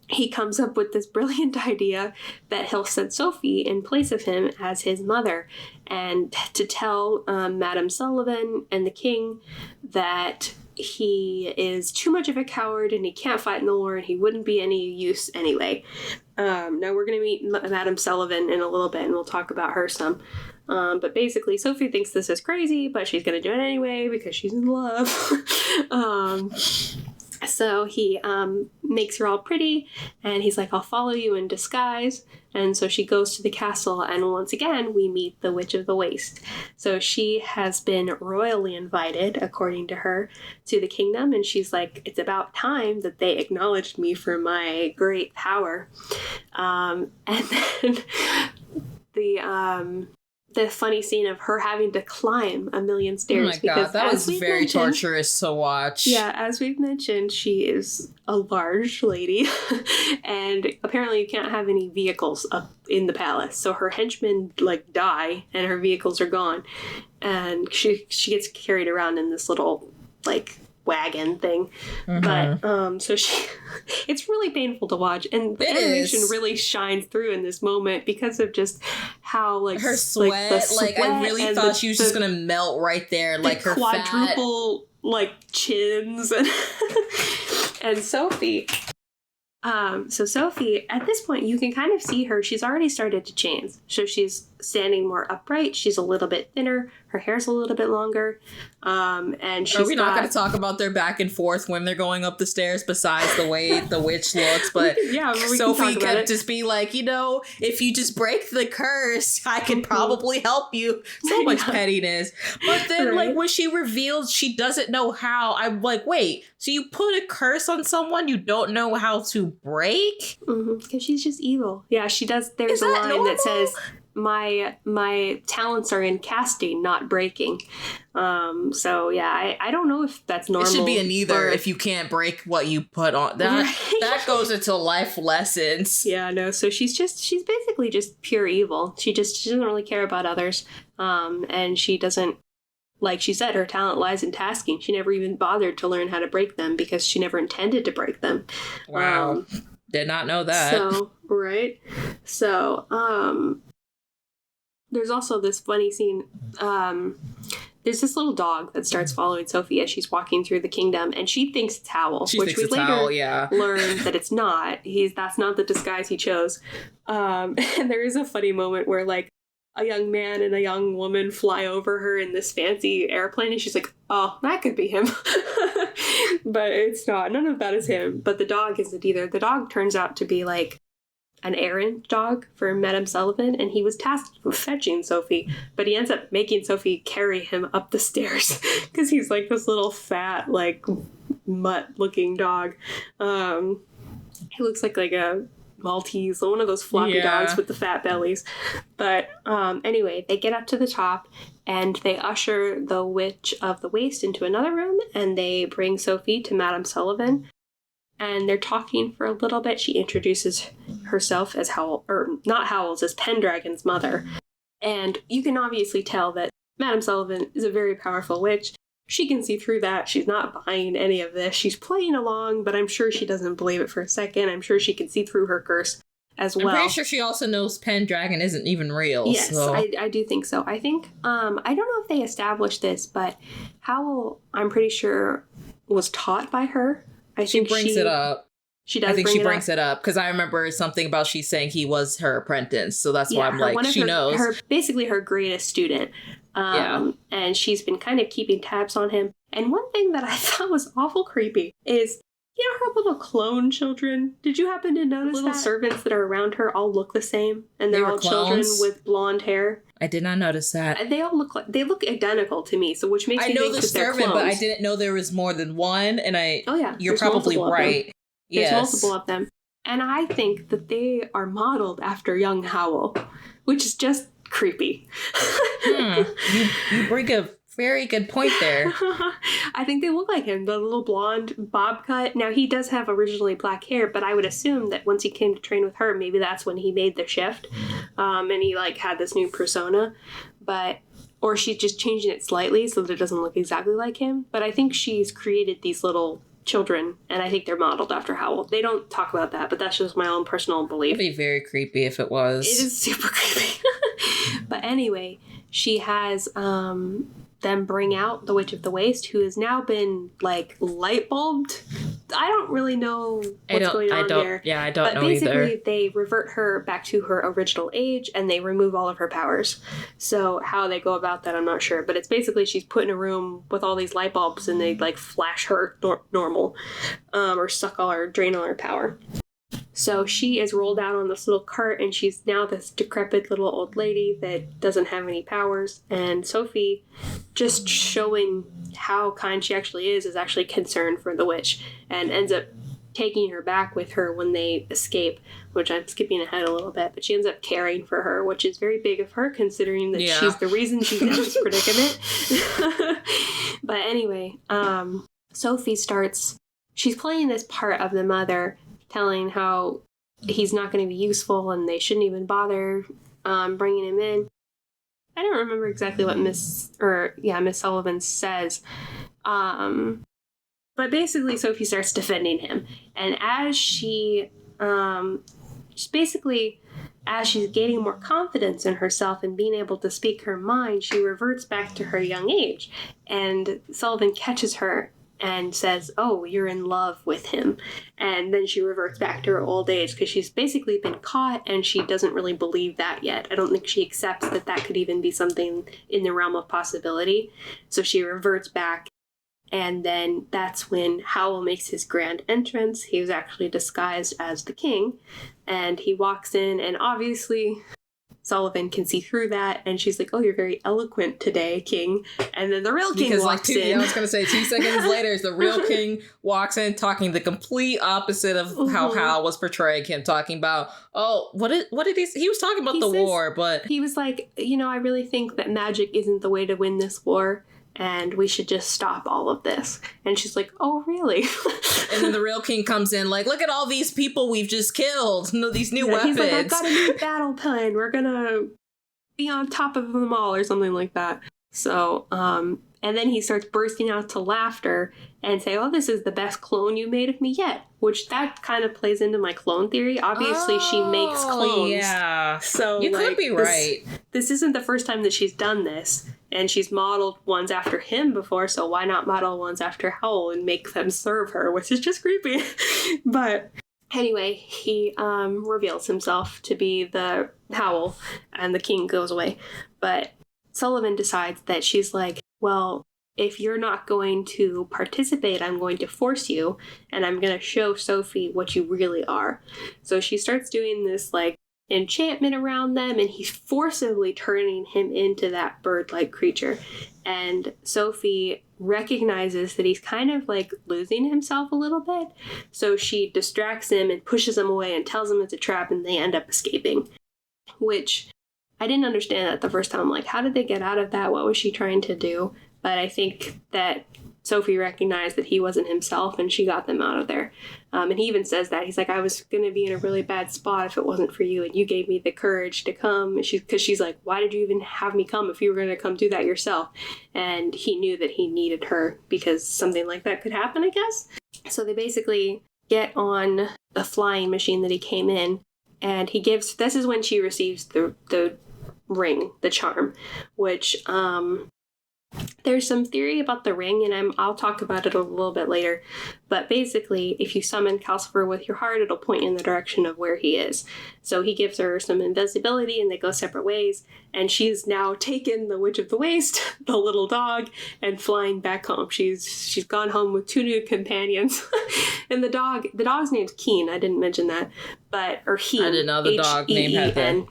he comes up with this brilliant idea that he'll send Sophie in place of him as his mother, and to tell Madame Sullivan and the king that he is too much of a coward and he can't fight in the war and he wouldn't be any use anyway. Now we're going to meet Madame Sullivan in a little bit, and we'll talk about her some. But basically, Sophie thinks this is crazy, but she's going to do it anyway because she's in love. So he makes her all pretty, and he's like, I'll follow you in disguise. And so she goes to the castle, and once again, we meet the Witch of the Waste. So she has been royally invited, according to her, to the kingdom, and she's like, it's about time that they acknowledged me for my great power. And then the funny scene of her having to climb a million stairs. Oh my god, that was very torturous to watch. Yeah, as we've mentioned, she is a large lady, and apparently you can't have any vehicles up in the palace. So her henchmen like die, and her vehicles are gone, and she gets carried around in this little like wagon thing. But so it's really painful to watch, and the animation really shines through in this moment because of just how like her sweat, like I really thought she was just gonna melt right there, like her quadruple fat, like chins and Sophie. So Sophie, at this point, you can kind of see her. She's already started to change. So she's standing more upright. She's a little bit thinner. Her hair's a little bit longer. And she's Are we not going to talk about their back and forth when they're going up the stairs besides the way the witch looks? But Sophie could just be like, if you just break the curse, I can probably help you. So much pettiness. But then, like, when she reveals she doesn't know how, I'm like, wait, so you put a curse on someone you don't know how to break? Because she's just evil. Yeah, she does. There's a line that says, my talents are in casting, not breaking. So yeah, I don't know if that's normal. It should be a neither if you can't break what you put on. That goes into life lessons. Yeah, no. So she's basically just pure evil. She doesn't really care about others. And she doesn't, like she said, her talent lies in tasking. She never even bothered to learn how to break them because she never intended to break them. Wow. Did not know that. So, right. So, there's also this funny scene. There's this little dog that starts following Sophie as she's walking through the kingdom, and she thinks it's Howl, which we later learn that it's not. That's not the disguise he chose. And there is a funny moment where like a young man and a young woman fly over her in this fancy airplane, and she's like, oh, that could be him. But it's not. None of that is him. But the dog isn't either. The dog turns out to be like an errand dog for Madame Sullivan, and he was tasked with fetching Sophie, but he ends up making Sophie carry him up the stairs because he's like this little fat, like mutt-looking dog. He looks like a Maltese, one of those floppy dogs with the fat bellies. But anyway, they get up to the top, and they usher the Witch of the Waste into another room, and they bring Sophie to Madame Sullivan. And they're talking for a little bit. She introduces herself as Howl, or not Howl's, as Pendragon's mother. And you can obviously tell that Madame Sullivan is a very powerful witch. she can see through that. She's not buying any of this. She's playing along, but I'm sure she doesn't believe it for a second. I'm sure she can see through her curse as well. I'm pretty sure she also knows Pendragon isn't even real. Yes, so. I do think so. I think, I don't know if they established this, but Howl, I'm pretty sure, was taught by her. She brings it up. She does. I think she brings it up because I remember something about she saying he was her apprentice. So that's why I'm like, she knows. Basically her greatest student. And she's been kind of keeping tabs on him. And one thing that I thought was awful creepy is, you know, her little clone children. Did you happen to notice little servants that are around her all look the same? And they're all children with blonde hair. I did not notice that. They all look identical to me, so which makes me think that they're clones. But I didn't know there was more than one, and you're probably right. There's multiple of them. And I think that they are modeled after young Howl, which is just creepy. You bring a very good point there. I think they look like him, the little blonde bob cut. Now, he does have originally black hair, but I would assume that once he came to train with her, maybe that's when he made the shift. And he, had this new persona. Or she's just changing it slightly so that it doesn't look exactly like him. But I think she's created these little children, and I think they're modeled after Howl. They don't talk about that, but that's just my own personal belief. It'd be very creepy if it was. It is super creepy. But anyway, she has them bring out the Witch of the Waste, who has now been light bulbed. I don't really know what's going on there. Yeah, I don't know either. But basically, they revert her back to her original age, and they remove all of her powers. So how they go about that, I'm not sure. But it's basically she's put in a room with all these light bulbs, and they flash her normal, or drain all her power. So she is rolled out on this little cart, and she's now this decrepit little old lady that doesn't have any powers. And Sophie, just showing how kind she actually is actually concerned for the witch, and ends up taking her back with her when they escape, which I'm skipping ahead a little bit, but she ends up caring for her, which is very big of her considering that she's the reason she's in this predicament. But anyway, Sophie she's playing this part of the mother, telling how he's not going to be useful and they shouldn't even bother bringing him in. I don't remember exactly what Miss Sullivan says. But basically Sophie starts defending him. And as she's gaining more confidence in herself and being able to speak her mind, she reverts back to her young age. And Sullivan catches her and says, "Oh, you're in love with him." And then she reverts back to her old age because she's basically been caught and she doesn't really believe that yet. I don't think she accepts that could even be something in the realm of possibility. So she reverts back. And then that's when Howl makes his grand entrance. He was actually disguised as the king. And he walks in, and obviously Sullivan can see through that, and she's like, "Oh, you're very eloquent today, King." And then the real king walks in. I was going to say 2 seconds later, the real king walks in, talking the complete opposite of how Howl was portraying him, talking about, what did he was talking about war, but he was like, I really think that magic isn't the way to win this war, and we should just stop all of this. And she's like, "Oh, really?" And then the real king comes in like, "Look at all these people we've just killed. These new weapons." He's like, "I've got a new battle plan. We're gonna be on top of them all," or something like that. So, and then he starts bursting out to laughter and say, "Oh, this is the best clone you made of me yet." Which that kind of plays into my clone theory. Obviously, she makes clones. Yeah. So you could be right. This isn't the first time that she's done this. And she's modeled ones after him before, so why not model ones after Howl and make them serve her, which is just creepy. But anyway, he reveals himself to be the Howl, and the king goes away. But Sullivan decides that she's like, "Well, if you're not going to participate, I'm going to force you, and I'm going to show Sophie what you really are." So she starts doing this, enchantment around them, and he's forcibly turning him into that bird-like creature. And Sophie recognizes that he's kind of losing himself a little bit, so she distracts him and pushes him away and tells him it's a trap, and they end up escaping. Which I didn't understand that the first time. How did they get out of that? What was she trying to do? But I think that Sophie recognized that he wasn't himself, and she got them out of there. And he even says that. He's like, I was going to be in a really bad spot if it wasn't for you, and you gave me the courage to come. Because she's like, why did you even have me come if you were going to come do that yourself? And he knew that he needed her because something like that could happen, I guess. So they basically get on the flying machine that he came in, and this is when she receives the ring, the charm, which, there's some theory about the ring, and I'll talk about it a little bit later. But basically, if you summon Calcifer with your heart, it'll point you in the direction of where he is. So he gives her some invisibility, and they go separate ways. And she's now taken the Witch of the Waste, the little dog, and flying back home. She's gone home with 2 new companions. And the dog's name's Keen. I didn't mention that, or Heen. I didn't know the dog name had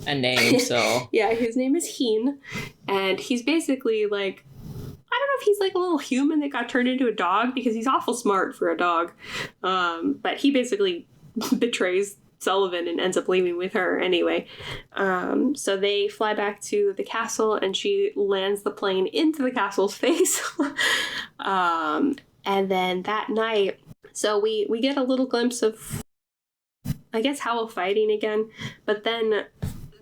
a name. So yeah, his name is Heen, and he's basically like, I don't know if he's like a little human that got turned into a dog, because he's awful smart for a dog. But he basically betrays Sullivan and ends up leaving with her anyway. So they fly back to the castle, and she lands the plane into the castle's face. And then that night, so we get a little glimpse of, I guess, Howl fighting again. But then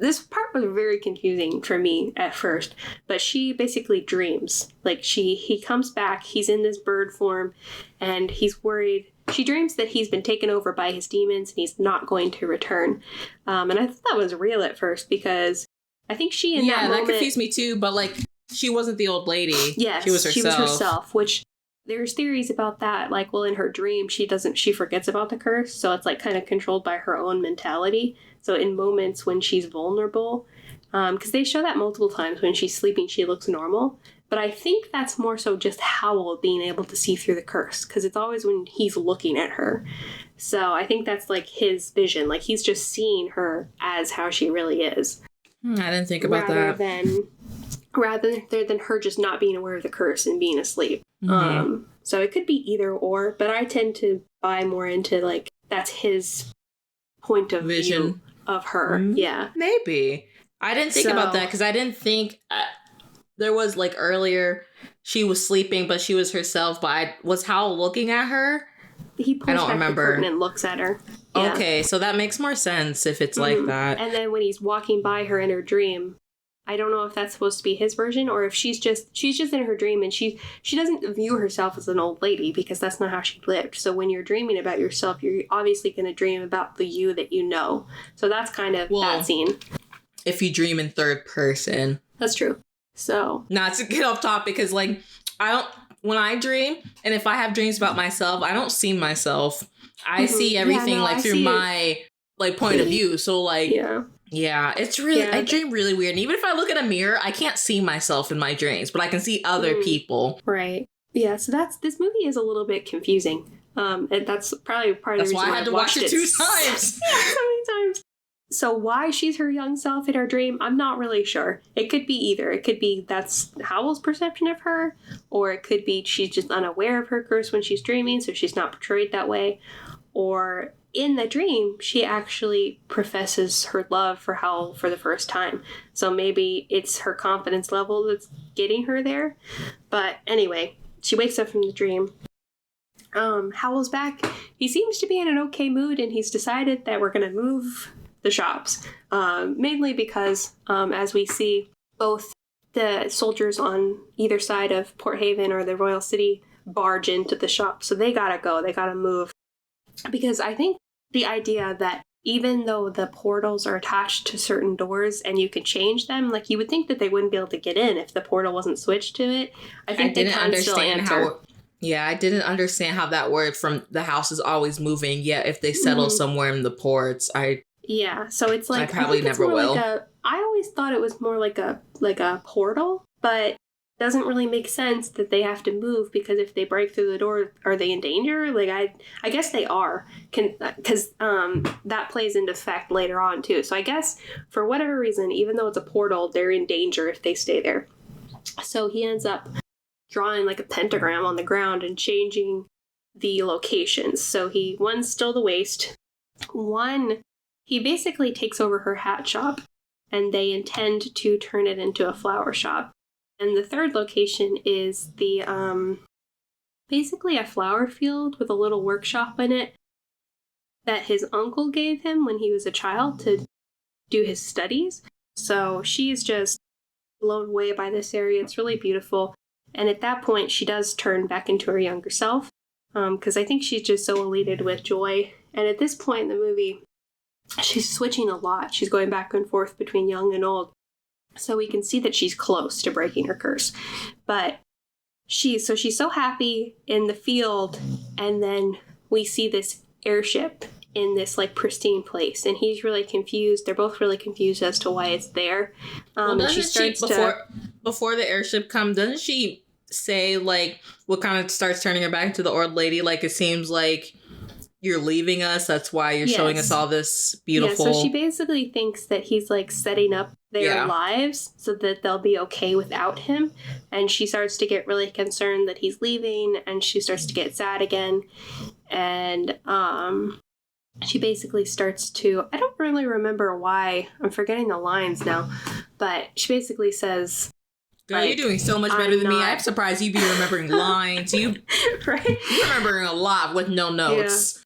this part was very confusing for me at first, but she basically dreams. Like, he comes back, he's in this bird form, and he's worried. She dreams that he's been taken over by his demons and he's not going to return. And I thought that was real at first, because I think she in that moment... that confused me too, but like, she wasn't the old lady. Yes, she was herself. Which there's theories about that. Like, well, in her dream, she forgets about the curse, so it's like kind of controlled by her own mentality. So in moments when she's vulnerable, because they show that multiple times, when she's sleeping, she looks normal. But I think that's more so just Howl being able to see through the curse, because it's always when he's looking at her. So I think that's like his vision. Like, he's just seeing her as how she really is. I didn't think about that. Rather than her just not being aware of the curse and being asleep. Mm-hmm. So it could be either or, but I tend to buy more into like, that's his point of view of her. Mm-hmm. Yeah. Maybe. I didn't think about that, because I didn't think... there was, like, earlier, she was sleeping, but she was herself, but was Howl looking at her? He pulls back the curtain and looks at her. Yeah. Okay, so that makes more sense if it's like that. And then when he's walking by her in her dream, I don't know if that's supposed to be his version, or if she's just in her dream, and she doesn't view herself as an old lady, because that's not how she lived. So when you're dreaming about yourself, you're obviously going to dream about the you that you know. So that's kind of that scene. If you dream in third person. That's true. So, not to get off topic, because like, when I dream, and if I have dreams about myself, I don't see myself. I see everything through my like point of view. So like, yeah, it's really, I dream really weird. And even if I look in a mirror, I can't see myself in my dreams, but I can see other people. Right. Yeah. So this movie is a little bit confusing. And that's probably part of the reason why I had to watch it 2 times. Yeah, so many times. So why she's her young self in her dream, I'm not really sure. It could be either. It could be that's Howl's perception of her, or it could be she's just unaware of her curse when she's dreaming, so she's not portrayed that way. Or in the dream, she actually professes her love for Howl for the first time. So maybe it's her confidence level that's getting her there. But anyway, she wakes up from the dream. Howl's back. He seems to be in an okay mood, and he's decided that we're going to move the shops, mainly because as we see, both the soldiers on either side of Port Haven or the Royal City barge into the shop, so they gotta go, they gotta move, because I think the idea that even though the portals are attached to certain doors and you can change them, like, you would think that they wouldn't be able to get in if the portal wasn't switched to it. I think they can still enter. I didn't understand how that worked from the house is always moving, yet if they settle somewhere in the ports, yeah, so it's like, I probably never will. I always thought it was more like a portal, but it doesn't really make sense that they have to move, because if they break through the door, are they in danger? Like, I guess they are, because that plays into effect later on too. So I guess for whatever reason, even though it's a portal, they're in danger if they stay there. So he ends up drawing like a pentagram on the ground and changing the locations. So one's still the waste. He basically takes over her hat shop, and they intend to turn it into a flower shop. And the third location is the basically a flower field with a little workshop in it that his uncle gave him when he was a child to do his studies. So she's just blown away by this area. It's really beautiful. And at that point, she does turn back into her younger self, because I think she's just so elated with joy. And at this point in the movie, she's switching a lot. She's going back and forth between young and old. So we can see that she's close to breaking her curse. But she's so happy in the field, and then we see this airship in this like pristine place, and he's really confused. They're both really confused as to why it's there. And she starts before the airship comes, doesn't she say like what kind of starts turning her back to the old lady? Like, it seems like you're leaving us. That's why you're showing us all this beautiful. Yeah, so she basically thinks that he's like setting up their lives so that they'll be okay without him. And she starts to get really concerned that he's leaving, and she starts to get sad again. And she basically starts to, I don't really remember why, I'm forgetting the lines now, but she basically says, girl, you're doing so much better than me. I'm surprised you be remembering lines. You're remembering a lot with no notes. Yeah.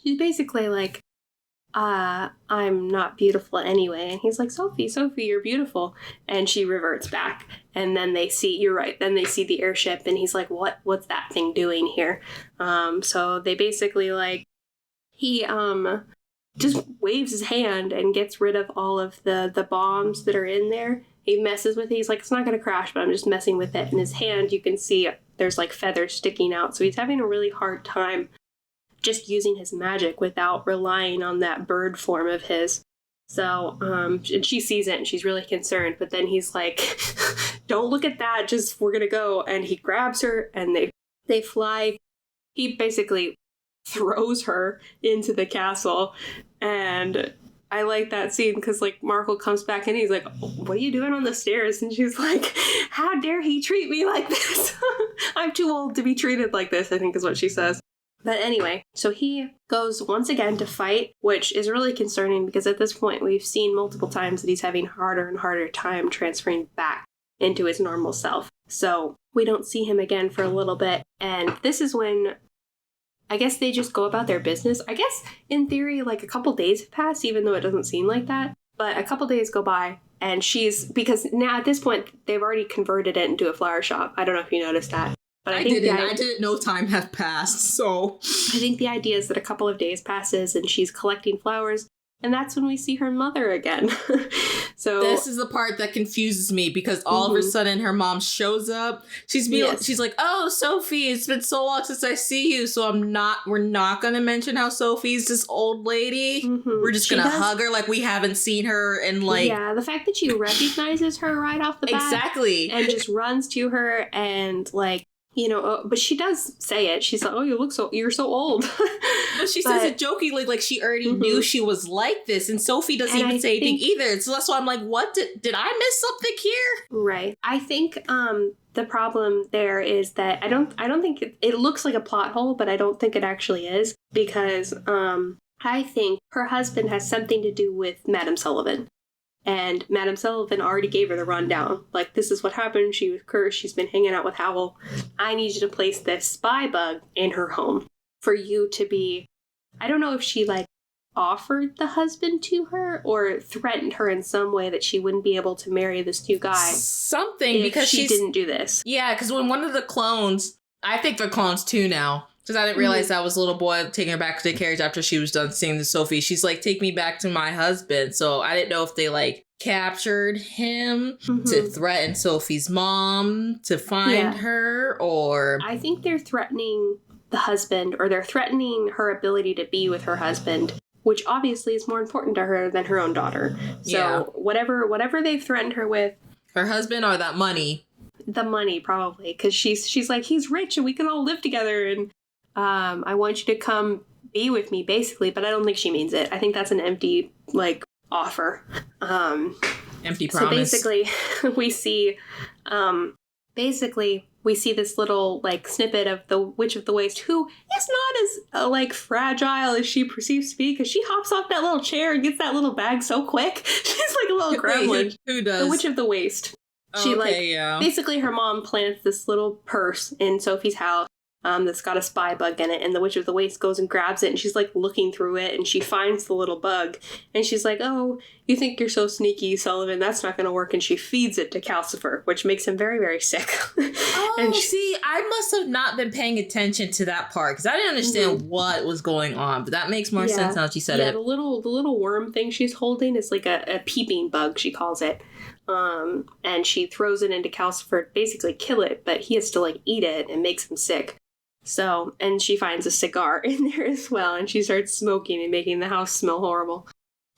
She's basically like, I'm not beautiful anyway. And he's like, Sophie, you're beautiful. And she reverts back. And then they see, you're right, then they see the airship, and he's like, what's that thing doing here? So they basically like, he just waves his hand and gets rid of all of the bombs that are in there. He messes with it. He's like, it's not going to crash, but I'm just messing with it. In his hand, you can see there's like feathers sticking out. So he's having a really hard time just using his magic without relying on that bird form of his. So, and she sees it and she's really concerned, but then he's like, don't look at that, just, we're going to go. And he grabs her and they fly. He basically throws her into the castle, and I like that scene because like Markle comes back and he's like, what are you doing on the stairs? And she's like, how dare he treat me like this? I'm too old to be treated like this, I think is what she says. But anyway, so he goes once again to fight, which is really concerning because at this point we've seen multiple times that he's having harder and harder time transferring back into his normal self. So we don't see him again for a little bit, and this is when I guess they just go about their business. I guess, in theory, like a couple days have passed, even though it doesn't seem like that. But a couple days go by, and because now at this point, they've already converted it into a flower shop. I don't know if you noticed that. But I didn't know time had passed, so. I think the idea is that a couple of days passes, and she's collecting flowers, and that's when we see her mother again. So this is the part that confuses me because all of a sudden her mom shows up. She's like, "Oh, Sophie, it's been so long since I see you, so we're not going to mention how Sophie's this old lady. We're just going to hug her like we haven't seen her in like." Yeah, the fact that she recognizes her right off the bat. Exactly. And just runs to her and like, you know, but she does say it. She's like, "Oh, you're so old." But she says it jokingly, like she already knew she was like this, and Sophie doesn't even say anything either. So that's why I'm like, what did I miss something here? Right. I think the problem there is that I don't think it looks like a plot hole, but I don't think it actually is, because I think her husband has something to do with Madame Sullivan. And Madame Sullivan already gave her the rundown. Like, this is what happened. She was cursed. She's been hanging out with Howl. I need you to place this spy bug in her home for you to be... I don't know if she, like, offered the husband to her or threatened her in some way that she wouldn't be able to marry this new guy. Something, because she didn't do this. Yeah, because when one of the clones... I think they're clones too now. Because I didn't realize that was a little boy taking her back to the carriage after she was done singing to Sophie. She's like, take me back to my husband. So I didn't know if they like captured him to threaten Sophie's mom to find her, or... I think they're threatening the husband, or they're threatening her ability to be with her husband, which obviously is more important to her than her own daughter. So whatever they've threatened her with... Her husband or that money? The money, probably. Because she's like, he's rich and we can all live together and... I want you to come be with me, basically, but I don't think she means it. I think that's an empty, like, offer. Empty promise. So basically, we see this little, like, snippet of the Witch of the Waste, who is not as, like, fragile as she perceives to be, because she hops off that little chair and gets that little bag so quick. She's like a little gremlin. Who does? The Witch of the Waste. Basically her mom plants this little purse in Sophie's house. that's got a spy bug in it, and the Witch of the Waste goes and grabs it, and she's like looking through it, and she finds the little bug, and she's like, oh, you think you're so sneaky, Sullivan, that's not going to work, and she feeds it to Calcifer, which makes him very, very sick. See, I must have not been paying attention to that part, because I didn't understand what was going on, but that makes more sense now that you said it. The little worm thing she's holding is like a peeping bug, she calls it. And she throws it into Calcifer to basically kill it, but he has to like eat it and makes him sick. So, and she finds a cigar in there as well, and she starts smoking and making the house smell horrible,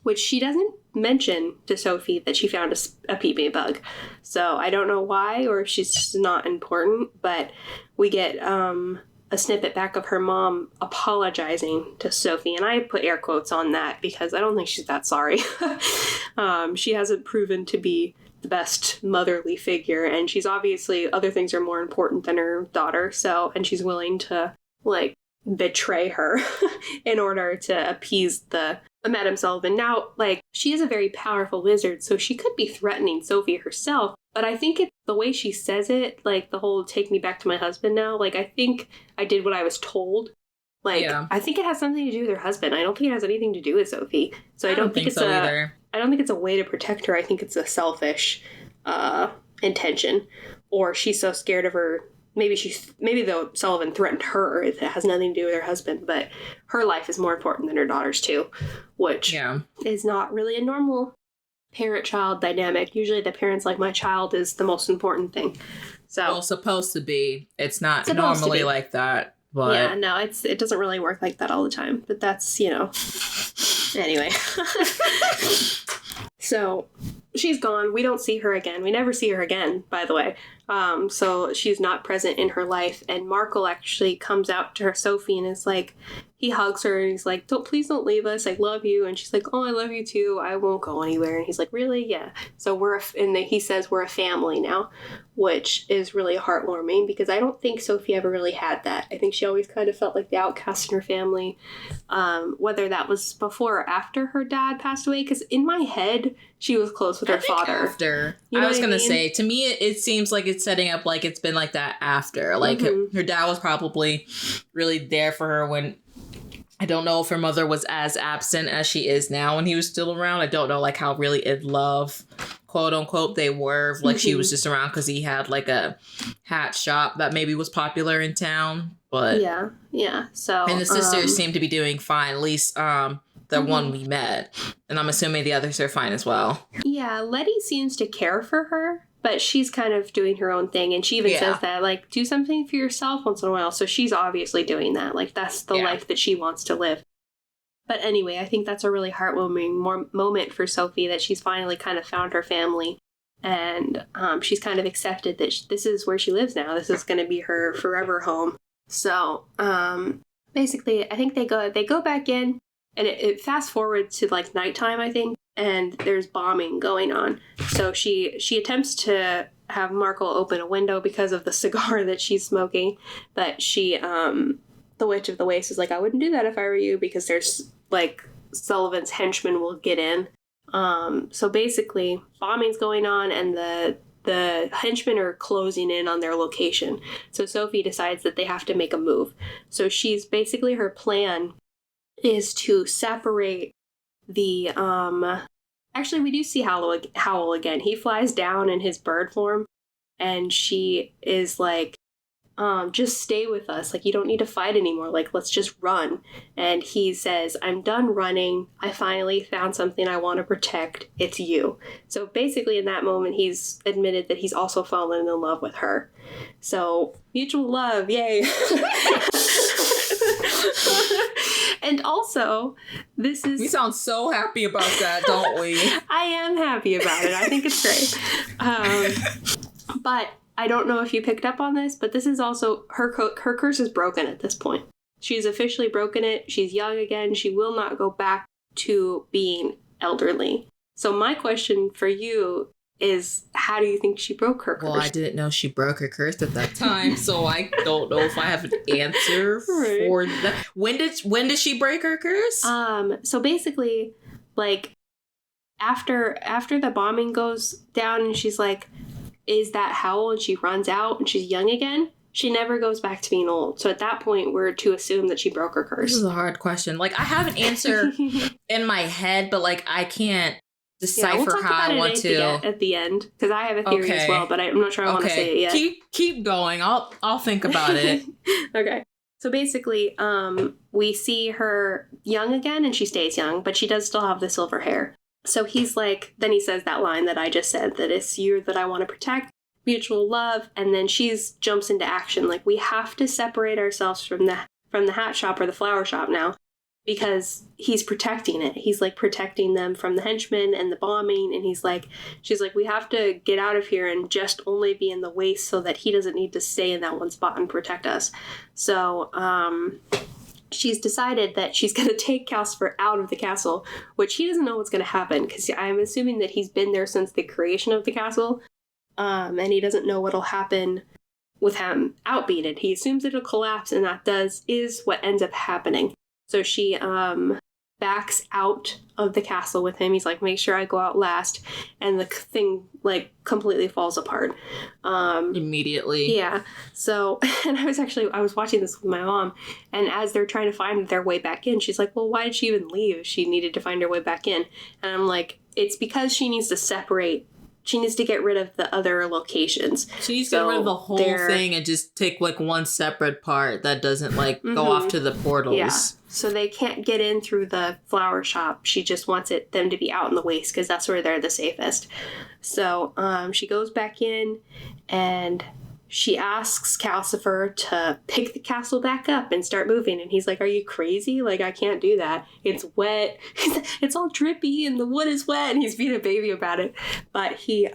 which she doesn't mention to Sophie that she found a peeping bug. So I don't know why, or if she's just not important, but we get a snippet back of her mom apologizing to Sophie, and I put air quotes on that because I don't think she's that sorry. She hasn't proven to be the best motherly figure, and she's obviously, other things are more important than her daughter, and she's willing to like betray her in order to appease the Madame Sullivan. Now, like, she is a very powerful wizard, so she could be threatening Sophie herself, but I think it's the way she says it, like the whole take me back to my husband now, like, I think I did what I was told. Like, yeah. I think it has something to do with her husband. I don't think it has anything to do with Sophie. So I don't think it's either. I don't think it's a way to protect her. I think it's a selfish intention. Or she's so scared of her. Maybe though Sullivan threatened her. It has nothing to do with her husband. But her life is more important than her daughter's too. Which is not really a normal parent-child dynamic. Usually the parents like, my child is the most important thing. So, well, supposed to be. It's not normally like that. But yeah, no, it doesn't really work like that all the time. But that's, anyway. So she's gone. We don't see her again. We never see her again, by the way. So she's not present in her life. And Markle actually comes out to her Sophie and is like, he hugs her and he's like, please don't leave us. I love you. And she's like, oh, I love you too. I won't go anywhere. And he's like, really? Yeah. So he says we're a family now, which is really heartwarming because I don't think Sophie ever really had that. I think she always kind of felt like the outcast in her family, whether that was before or after her dad passed away. Because in my head, she was close with her father. After. I was going to say, to me, it seems like it's setting up like it's been like that after. Like her dad was probably really there for her when... I don't know if her mother was as absent as she is now when he was still around. I don't know like how really in love, quote unquote, they were. Like she was just around because he had like a hat shop that maybe was popular in town. But yeah. So and the sisters seem to be doing fine. At least the one we met, and I'm assuming the others are fine as well. Yeah, Letty seems to care for her. But she's kind of doing her own thing. And she even says that, like, do something for yourself once in a while. So she's obviously doing that. Like, that's the life that she wants to live. But anyway, I think that's a really heartwarming moment for Sophie that she's finally kind of found her family. And she's kind of accepted that this is where she lives now. This is going to be her forever home. So basically, I think they go back in. And it fast forwards to, like, nighttime, I think. And there's bombing going on. So she attempts to have Markle open a window because of the cigar that she's smoking. But the Witch of the Waste is like, I wouldn't do that if I were you because there's, like, Sullivan's henchmen will get in. So basically, bombing's going on and the henchmen are closing in on their location. So Sophie decides that they have to make a move. So her plan is to separate the actually we do see Howl again. He flies down in his bird form and she is like, just stay with us, like you don't need to fight anymore, like let's just run. And he says, I'm done running, I finally found something I want to protect, it's you. So basically in that moment he's admitted that he's also fallen in love with her. So mutual love, yay. And also, we sound so happy about that, don't we? I am happy about it. I think it's great. But I don't know if you picked up on this, but this is also, her curse is broken at this point. She's officially broken it. She's young again. She will not go back to being elderly. So my question for you is, how do you think she broke her curse? Well, I didn't know she broke her curse at that time, so I don't know if I have an answer for that. When did she break her curse? So basically, like, after the bombing goes down and she's like, is that Howl? And she runs out and she's young again. She never goes back to being old. So at that point, we're to assume that she broke her curse. This is a hard question. Like, I have an answer in my head, but like I can't decipher we'll talk how about I want to. At the end, because I have a theory as well, but I'm not sure I want to say it yet. Keep going. I'll think about it. Okay. So basically, we see her young again, and she stays young, but she does still have the silver hair. So he's like, then he says that line that I just said, that it's you that I want to protect, mutual love, and then jumps into action. Like, we have to separate ourselves from the hat shop or the flower shop now, because he's protecting it. He's like protecting them from the henchmen and the bombing, and she's like, we have to get out of here and just only be in the waste so that he doesn't need to stay in that one spot and protect us. So, she's decided that she's going to take Calcifer out of the castle, which he doesn't know what's going to happen, because I'm assuming that he's been there since the creation of the castle, and he doesn't know what'll happen with him outbeaten. He assumes it'll collapse, and that is what ends up happening. So she backs out of the castle with him. He's like, make sure I go out last, and the thing like completely falls apart immediately. Yeah. So, and I was watching this with my mom, and as they're trying to find their way back in, she's like, well, why did she even leave if she needed to find her way back in? And I'm like, it's because she needs to separate. She needs to get rid of the other locations. She needs to get rid of the whole thing and just take like one separate part that doesn't like go off to the portals. Yeah. So they can't get in through the flower shop. She just wants them to be out in the waste, because that's where they're the safest. So she goes back in, and she asks Calcifer to pick the castle back up and start moving. And he's like, are you crazy? Like, I can't do that. It's wet. It's all drippy and the wood is wet. And he's being a baby about it. But he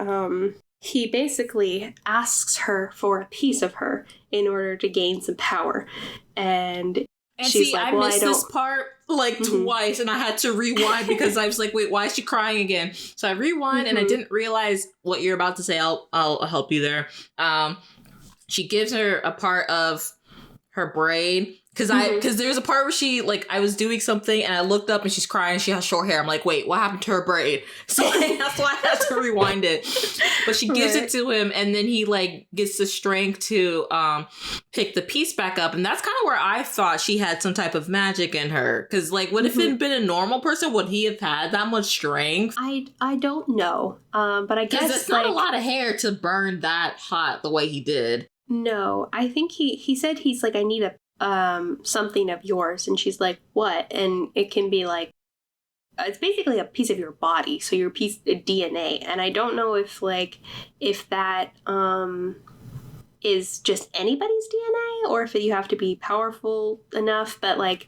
basically asks her for a piece of her in order to gain some power. And she's see, like, I missed this part like twice, and I had to rewind because I was like, wait, why is she crying again? So I rewind, and I didn't realize what you're about to say. I'll help you there. She gives her a part of her braid, because there's a part where she, like, I was doing something and I looked up and she's crying. She has short hair. I'm like, wait, what happened to her braid? So that's why I had to rewind it. But she gives it to him, and then he like gets the strength to pick the piece back up. And that's kind of where I thought she had some type of magic in her. Because like, would if it had been a normal person, would he have had that much strength? I don't know. But I guess it's not a lot of hair to burn that hot the way he did. No, I think he said he's like, I need a something of yours, and she's like, what? And it can be like, it's basically a piece of your body, so your piece of DNA. And I don't know if that is just anybody's DNA, or if you have to be powerful enough. But like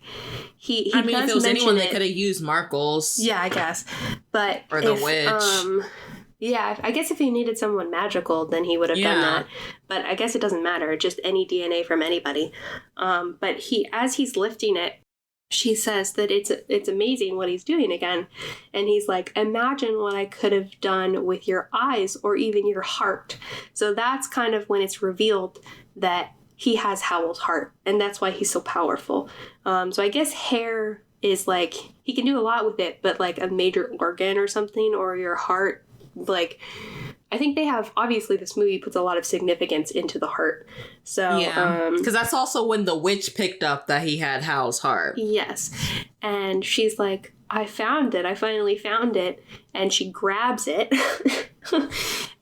he I mean, if it was anyone, they could have used Markles. Yeah, I guess. But or the witch. Yeah, I guess if he needed someone magical, then he would have done that. But I guess it doesn't matter. Just any DNA from anybody. But as he's lifting it, she says that it's amazing what he's doing again. And he's like, imagine what I could have done with your eyes or even your heart. So that's kind of when it's revealed that he has Howl's heart. And that's why he's so powerful. So I guess hair is like, he can do a lot with it, but like a major organ or something, or your heart. Like, I think they have, obviously this movie puts a lot of significance into the heart. So, because that's also when the witch picked up that he had Howl's heart. Yes. And she's like, I found it. I finally found it. And she grabs it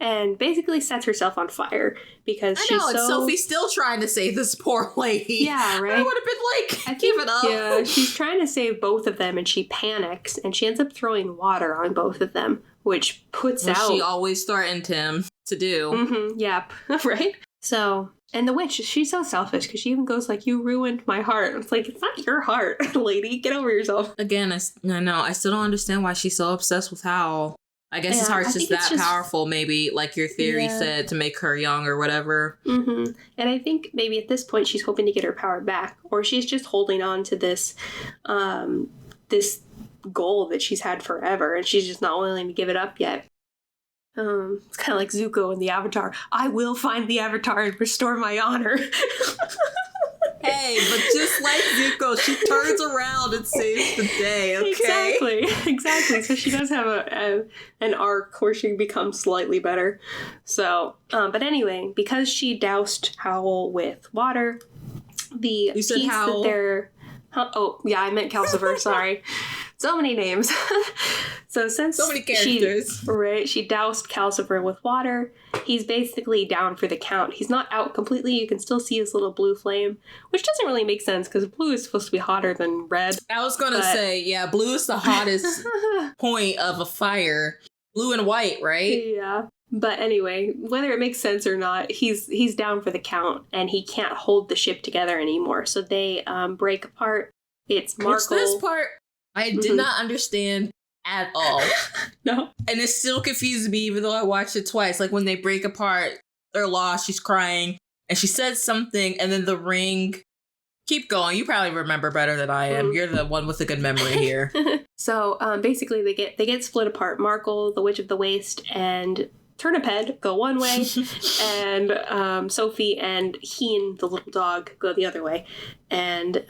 and basically sets herself on fire because and Sophie's still trying to save this poor lady. Yeah, right? I would have been like, give it up. Yeah, she's trying to save both of them, and she panics, and she ends up throwing water on both of them, which puts out... she always threatened him to do. Mm-hmm, yep, right? So, and the witch, she's so selfish, because she even goes like, you ruined my heart. It's like, it's not your heart, lady. Get over yourself. Again, I know. I still don't understand why she's so obsessed with Howl. I guess his heart's just that powerful, maybe, like your theory said, to make her young or whatever. Mm-hmm. And I think maybe at this point she's hoping to get her power back, or she's just holding on to this this goal that she's had forever, and she's just not willing to give it up yet. It's kind of like Zuko in the Avatar. I will find the Avatar and restore my honor. Hey, but just like Zuko, she turns around and saves the day, okay? Exactly. So she does have an arc where she becomes slightly better. So, but anyway, because she doused Howl with water, the You said piece Howl? that they're... Oh, yeah, I meant Calcifer, sorry. So many names. So since so many characters. She doused Calcifer with water, he's basically down for the count. He's not out completely. You can still see his little blue flame, which doesn't really make sense because blue is supposed to be hotter than red. I was going to say, yeah, blue is the hottest point of a fire. Blue and white, right? Yeah. But anyway, whether it makes sense or not, he's down for the count, and he can't hold the ship together anymore. So they break apart. It's Markle. Which this part I did not understand at all. No. And it still confuses me even though I watched it twice. Like when they break apart, they're lost, she's crying, and she says something, and then the ring... Keep going. You probably remember better than I am. You're the one with a good memory here. So basically they get split apart. Markle, the Witch of the Waste, and Turniphead go one way, and Sophie and Heen, the little dog, go the other way. And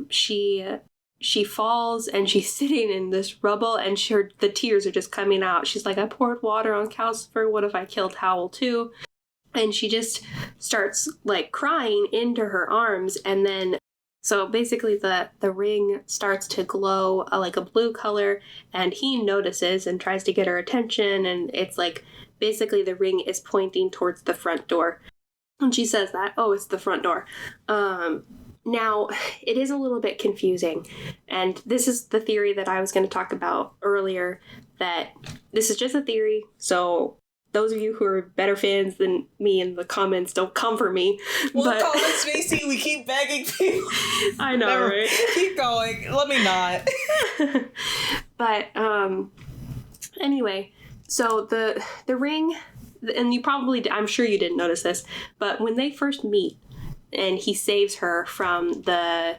she falls, and she's sitting in this rubble, and the tears are just coming out. She's like, I poured water on Calcifer. What if I killed Howl too? And she just starts like crying into her arms, and then so basically the ring starts to glow like a blue color, and he notices and tries to get her attention, and it's like basically the ring is pointing towards the front door. And she says that, oh, it's the front door. Now, it is a little bit confusing, and this is the theory that I was going to talk about earlier, that this is just a theory, so those of you who are better fans than me in the comments, don't come for me. Well, the comments, Macy, we keep begging people. I know, right? Keep going. Let me not. But anyway, so the ring, and you probably, I'm sure you didn't notice this, but when they first meet, and he saves her from the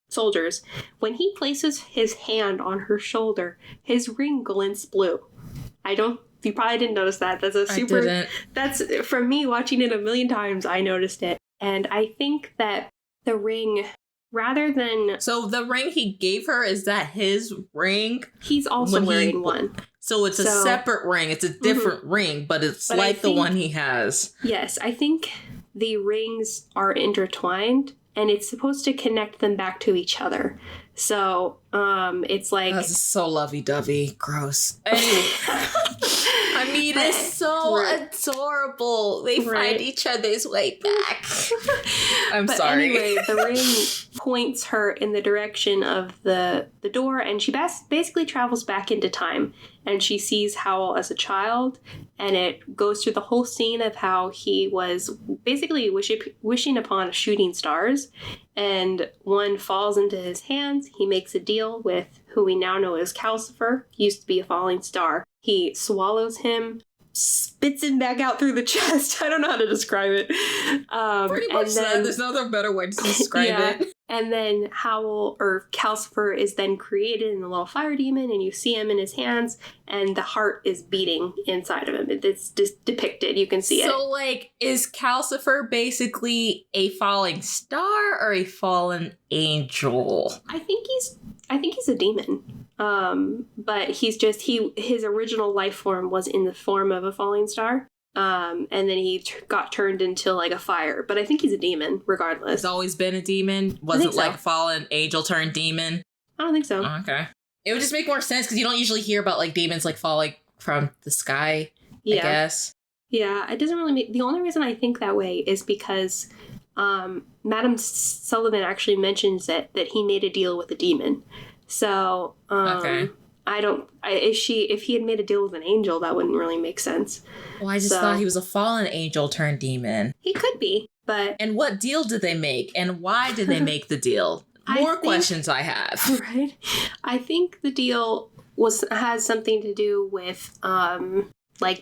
soldiers, when he places his hand on her shoulder, his ring glints blue. You probably didn't notice that. That's from me watching it a million times, I noticed it. And I think that the ring, rather than... So the ring he gave her, is that his ring? He's also wearing one. So it's a separate ring. It's a different ring, but it's like the one he has. Yes, I think the rings are intertwined, and it's supposed to connect them back to each other. So, it's like... That's so lovey-dovey. Gross. Anyway. I mean, it's so adorable. They find each other's way back. I'm sorry. Anyway, the ring points her in the direction of the door, and she basically travels back into time. And she sees Howl as a child, and it goes through the whole scene of how he was basically wishing upon shooting stars, and one falls into his hands. He makes a deal with who we now know as Calcifer, used to be a falling star. He swallows him, spits him back out through the chest. I don't know how to describe it. Pretty much that. There's no other better way to describe it. And then Calcifer is then created in the little fire demon, and you see him in his hands, and the heart is beating inside of him. It's just depicted. You can see it. So, like, is Calcifer basically a falling star or a fallen angel? I think he's a demon. But he's just his original life form was in the form of a falling star. And then he got turned into like a fire. But I think he's a demon, regardless. He's always been a demon? Wasn't like a fallen angel turned demon? I don't think so. Oh, okay. It would just make more sense because you don't usually hear about like demons like falling from the sky, I guess. Yeah, it doesn't really make... The only reason I think that way is because Madam Sullivan actually mentions that he made a deal with a demon. So, okay. If he had made a deal with an angel, that wouldn't really make sense. Well, I just thought he was a fallen angel turned demon. He could be, but... And what deal did they make? And why did they make the deal? Questions I have. Right. I think the deal has something to do with,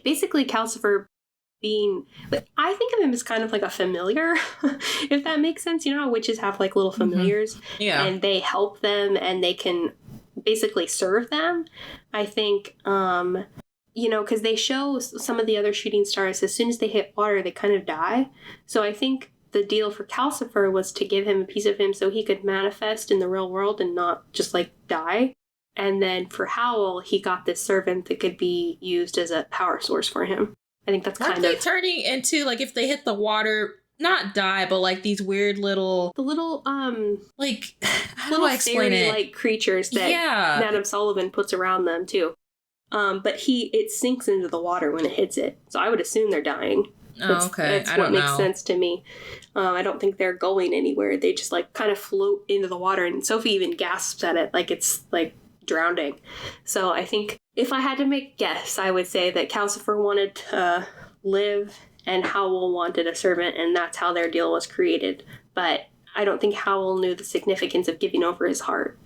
basically Calcifer being... But I think of him as kind of like a familiar, if that makes sense. You know how witches have, like, little familiars? Mm-hmm. Yeah. And they help them, and they can basically serve them. I think, because they show some of the other shooting stars, as soon as they hit water, they kind of die. So I think the deal for Calcifer was to give him a piece of him so he could manifest in the real world and not just, like, die. And then for Howl, he got this servant that could be used as a power source for him. I think that's Aren't kind they of... turning into, like, if they hit the water, not die, but, like, these weird little... The little, like, how do I explain it? like creatures that Madame Sullivan puts around them, too. But it sinks into the water when it hits it. So I would assume they're dying. That's what makes sense to me. I don't think they're going anywhere. They just, like, kind of float into the water, and Sophie even gasps at it like it's, like, drowning. So I think if I had to make a guess, I would say that Calcifer wanted to live and Howl wanted a servant, and that's how their deal was created. But I don't think Howl knew the significance of giving over his heart.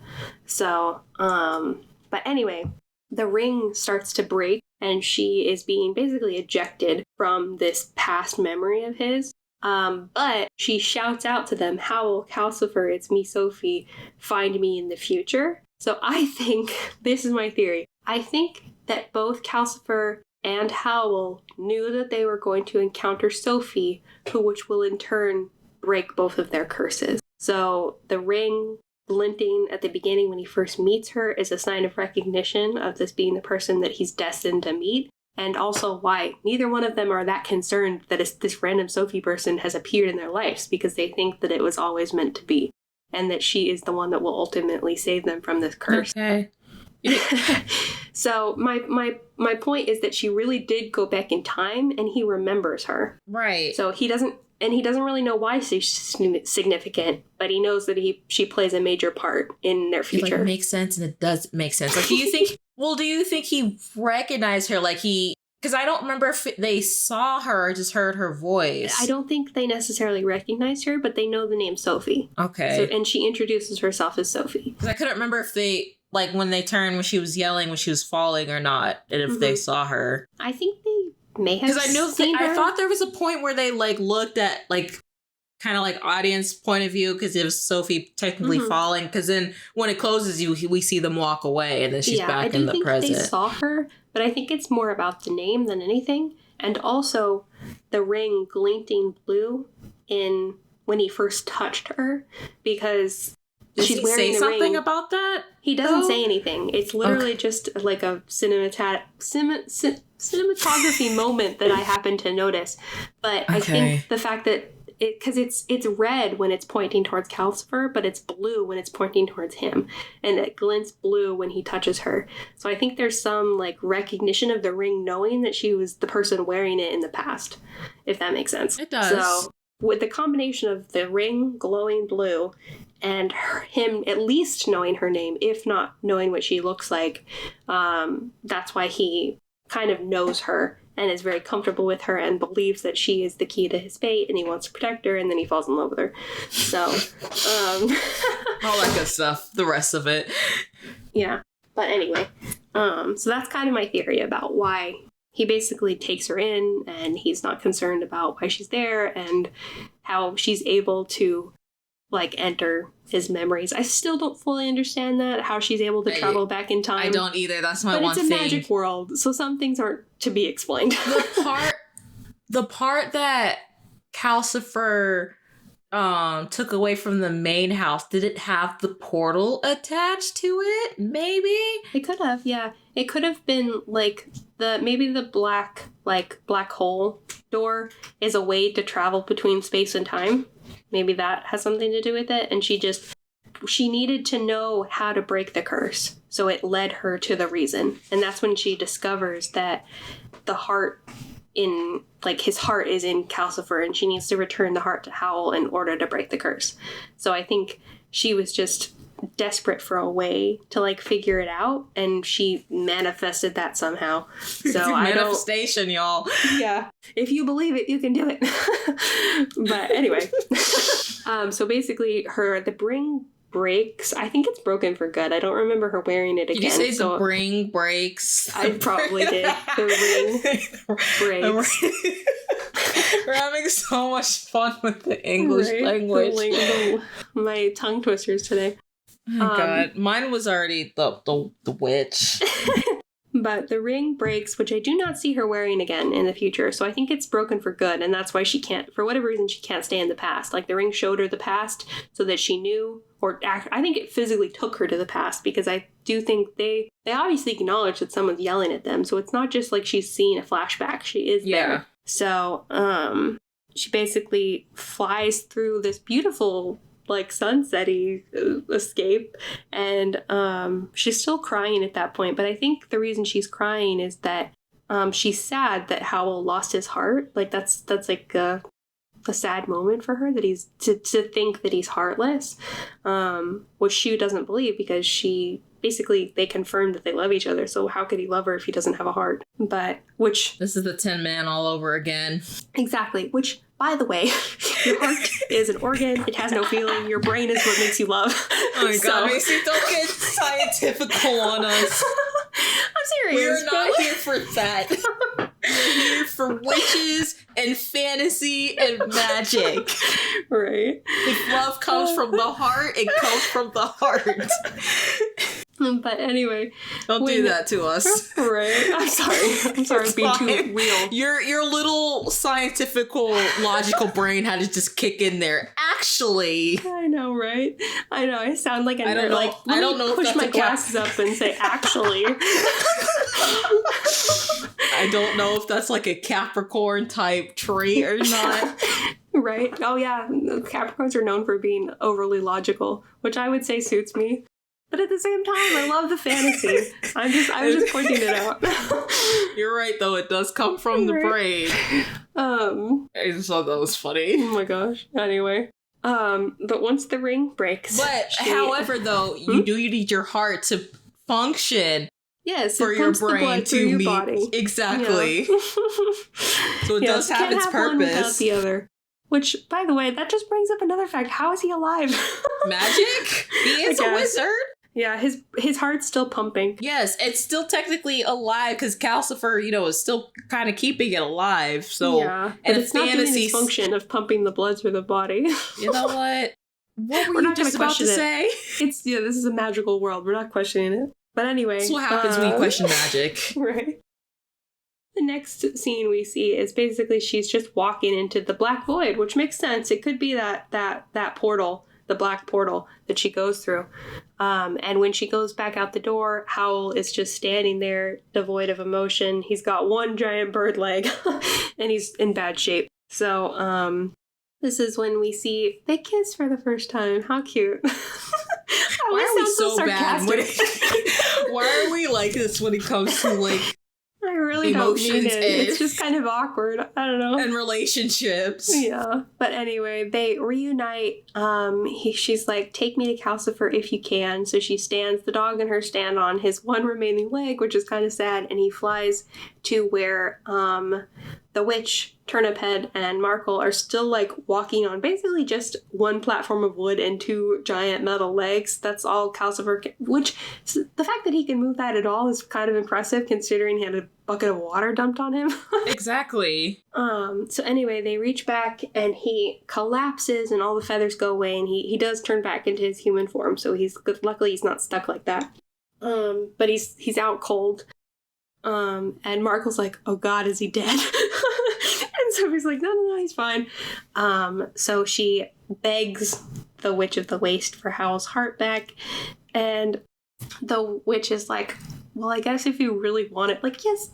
So, but anyway, the ring starts to break, and she is being basically ejected from this past memory of his. But she shouts out to them, Howl, Calcifer, it's me, Sophie, find me in the future. So I think, this is my theory, I think that both Calcifer and Howl knew that they were going to encounter Sophie, which will in turn break both of their curses. So the ring glinting at the beginning when he first meets her is a sign of recognition of this being the person that he's destined to meet. And also why neither one of them are that concerned that this random Sophie person has appeared in their lives, because they think that it was always meant to be. And that she is the one that will ultimately save them from this curse. Okay. So my point is that she really did go back in time, and he remembers her. Right. So he doesn't really know why she's significant, but he knows that she plays a major part in their future. Like, it makes sense, and it does make sense. Like, do you think he recognized her? Like, because I don't remember if they saw her or just heard her voice. I don't think they necessarily recognized her, but they know the name Sophie. Okay. So, and she introduces herself as Sophie. Because I couldn't remember if they, like, when they turned, when she was yelling, when she was falling or not, and if they saw her. I think they may have seen her. I thought there was a point where they, like, looked at, like, kind of like audience point of view, because it was Sophie technically falling, because then when it closes, we see them walk away, and then she's back in the present. I do think they saw her, but I think it's more about the name than anything, and also the ring glinting blue when he first touched her, because she's wearing the ring. Does he say something about that? He doesn't say anything. It's literally just like a cinematography moment that I happen to notice, but I think the fact that because it's red when it's pointing towards Calcifer, but it's blue when it's pointing towards him, and it glints blue when he touches her. So I think there's some, like, recognition of the ring knowing that she was the person wearing it in the past, if that makes sense. It does. So with the combination of the ring glowing blue and him at least knowing her name, if not knowing what she looks like, that's why he kind of knows her and is very comfortable with her and believes that she is the key to his fate, and he wants to protect her, and then he falls in love with her. So, all that good stuff, the rest of it. Yeah. But anyway, so that's kind of my theory about why he basically takes her in, and he's not concerned about why she's there, and how she's able to, like, enter his memories. I still don't fully understand that, how she's able to travel back in time. I don't either. That's my one thing. But it's a magic world, so some things aren't to be explained. The part that Calcifer took away from the main house, did it have the portal attached to it? Maybe? It could have, yeah. It could have been, like, maybe the black hole door is a way to travel between space and time. Maybe that has something to do with it. And she needed to know how to break the curse. So it led her to the reason. And that's when she discovers that the heart his heart is in Calcifer, and she needs to return the heart to Howl in order to break the curse. So I think she was just desperate for a way to, like, figure it out, and she manifested that somehow. So manifestation, y'all. Yeah, if you believe it, you can do it. But anyway, so basically, the ring breaks. I think it's broken for good. I don't remember her wearing it again. Did you say the ring breaks? I probably did. The ring breaks. We're having so much fun with the English language. My tongue twisters today. Oh my god. Mine was already the witch. But But the ring breaks, which I do not see her wearing again in the future. So I think it's broken for good. And that's why she can't, for whatever reason, she can't stay in the past. Like the ring showed her the past so that she knew, or I think it physically took her to the past, because I do think they obviously acknowledge that someone's yelling at them. So it's not just like she's seeing a flashback. She is there. So she basically flies through this beautiful, like, sunset-y escape, and she's still crying at that point. But I think the reason she's crying is that she's sad that Howl lost his heart. Like, that's like a sad moment for her, that he's to think that he's heartless, which she doesn't believe, because she basically, they confirmed that they love each other. So how could he love her if he doesn't have a heart? But which, this is the Tin Man all over again. Exactly. Which, by the way, your heart is an organ. It has no feeling. Your brain is what makes you love. Oh my god, Macy, don't get scientifical on us. I'm serious. We're not here for that. We're here for witches and fantasy and magic. Right. If love comes from the heart, it comes from the heart. But anyway, don't do that to us. Right. I'm sorry. Being too real. Your little scientifical, logical brain had to just kick in there. Actually, I know, right? I know. I sound like I don't know. Like, I don't know. Push my glasses up and say, actually. I don't know if that's like a Capricorn type trait or not. Right. Oh yeah, Capricorns are known for being overly logical, which I would say suits me. But at the same time, I love the fantasy. I was just pointing it out. You're right, though. It does come from the brain. I just thought that was funny. Oh my gosh. Anyway. But once the ring breaks... But, however, though, you need your heart to function. Yes, for your brain to meet. Body. Exactly. Yeah. So it does have its purpose. One without the other. Which, by the way, that just brings up another fact. How is he alive? Magic? He is a wizard. Yeah, his heart's still pumping. Yes, it's still technically alive because Calcifer, is still kind of keeping it alive. So, yeah, but it's not doing its function of pumping the blood through the body. You know what? What were you just about to say? This is a magical world. We're not questioning it. But anyway. That's what happens when you question magic. Right. The next scene we see is basically she's just walking into the black void, which makes sense. It could be that portal, the black portal that she goes through. And when she goes back out the door, Howl is just standing there, devoid of emotion. He's got one giant bird leg, and he's in bad shape. So, this is when we see they kiss for the first time. How cute. Why are we so bad? Why are we like this when it comes to, like, I really don't mean it. It's just kind of awkward. I don't know. And relationships. Yeah. But anyway, they reunite. She's like, take me to Calcifer if you can. So she stands, the dog and her stand on his one remaining leg, which is kind of sad. And he flies to where the witch, Turnip Head, and Markle are still, like, walking on basically just one platform of wood and two giant metal legs. That's all Calcifer can, which, the fact that he can move that at all is kind of impressive, considering he had a bucket of water dumped on him. Exactly. So anyway, they reach back, and he collapses, and all the feathers go away, and he does turn back into his human form, so luckily he's not stuck like that. But he's out cold. And Markle's like, oh god, is he dead? And Sophie's like, no, he's fine. So she begs the Witch of the Waste for Howl's heart back, and the witch is like, well, I guess if you really want it, like, yes,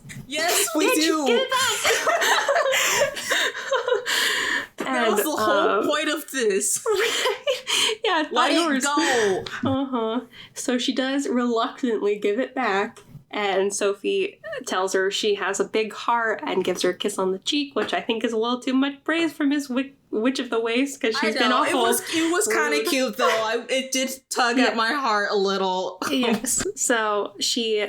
we do. Get it back. That was the whole point of this. Right? Yeah, let it go. So she does reluctantly give it back. And Sophie tells her she has a big heart and gives her a kiss on the cheek, which I think is a little too much praise for Miss Witch of the Waste, because she's been awful. It was kind of cute, though. It did tug at my heart a little. Yes. So she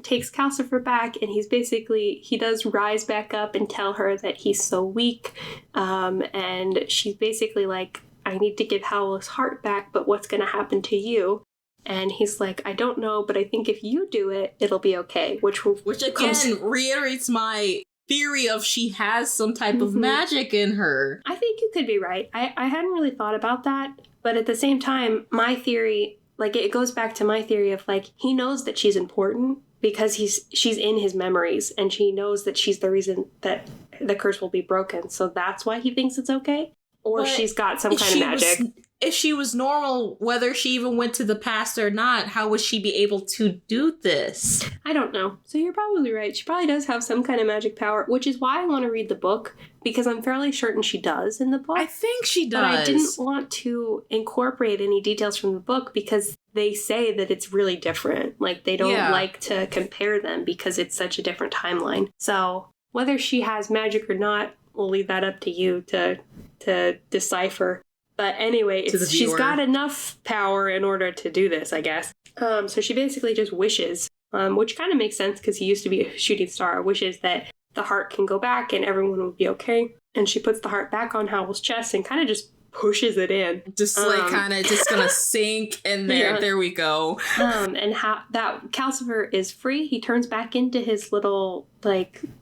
takes Calcifer back, and he does rise back up and tell her that he's so weak. And she's basically like, I need to give Howl his heart back, but what's going to happen to you? And he's like, I don't know, but I think if you do it, it'll be okay. Which again reiterates my theory of she has some type of magic in her. I think you could be right. I hadn't really thought about that. But at the same time, my theory, like, it goes back to my theory of, like, he knows that she's important. because she's in his memories, and she knows that she's the reason that the curse will be broken. So that's why he thinks it's okay. Or she's got some kind of magic. If she was normal, whether she even went to the past or not, how would she be able to do this? I don't know. So you're probably right. She probably does have some kind of magic power, which is why I want to read the book, because I'm fairly certain she does in the book. I think she does. But I didn't want to incorporate any details from the book because they say that it's really different. Like, they don't like to compare them because it's such a different timeline. So whether she has magic or not, we'll leave that up to you to decipher. But anyway, she's got enough power in order to do this, I guess. So she basically just wishes, which kind of makes sense because he used to be a shooting star, wishes that the heart can go back and everyone will be okay. And she puts the heart back on Howl's chest and kind of just pushes it in. Just kind of just gonna sink in there. Yeah. There we go. And how that Calcifer is free. He turns back into his little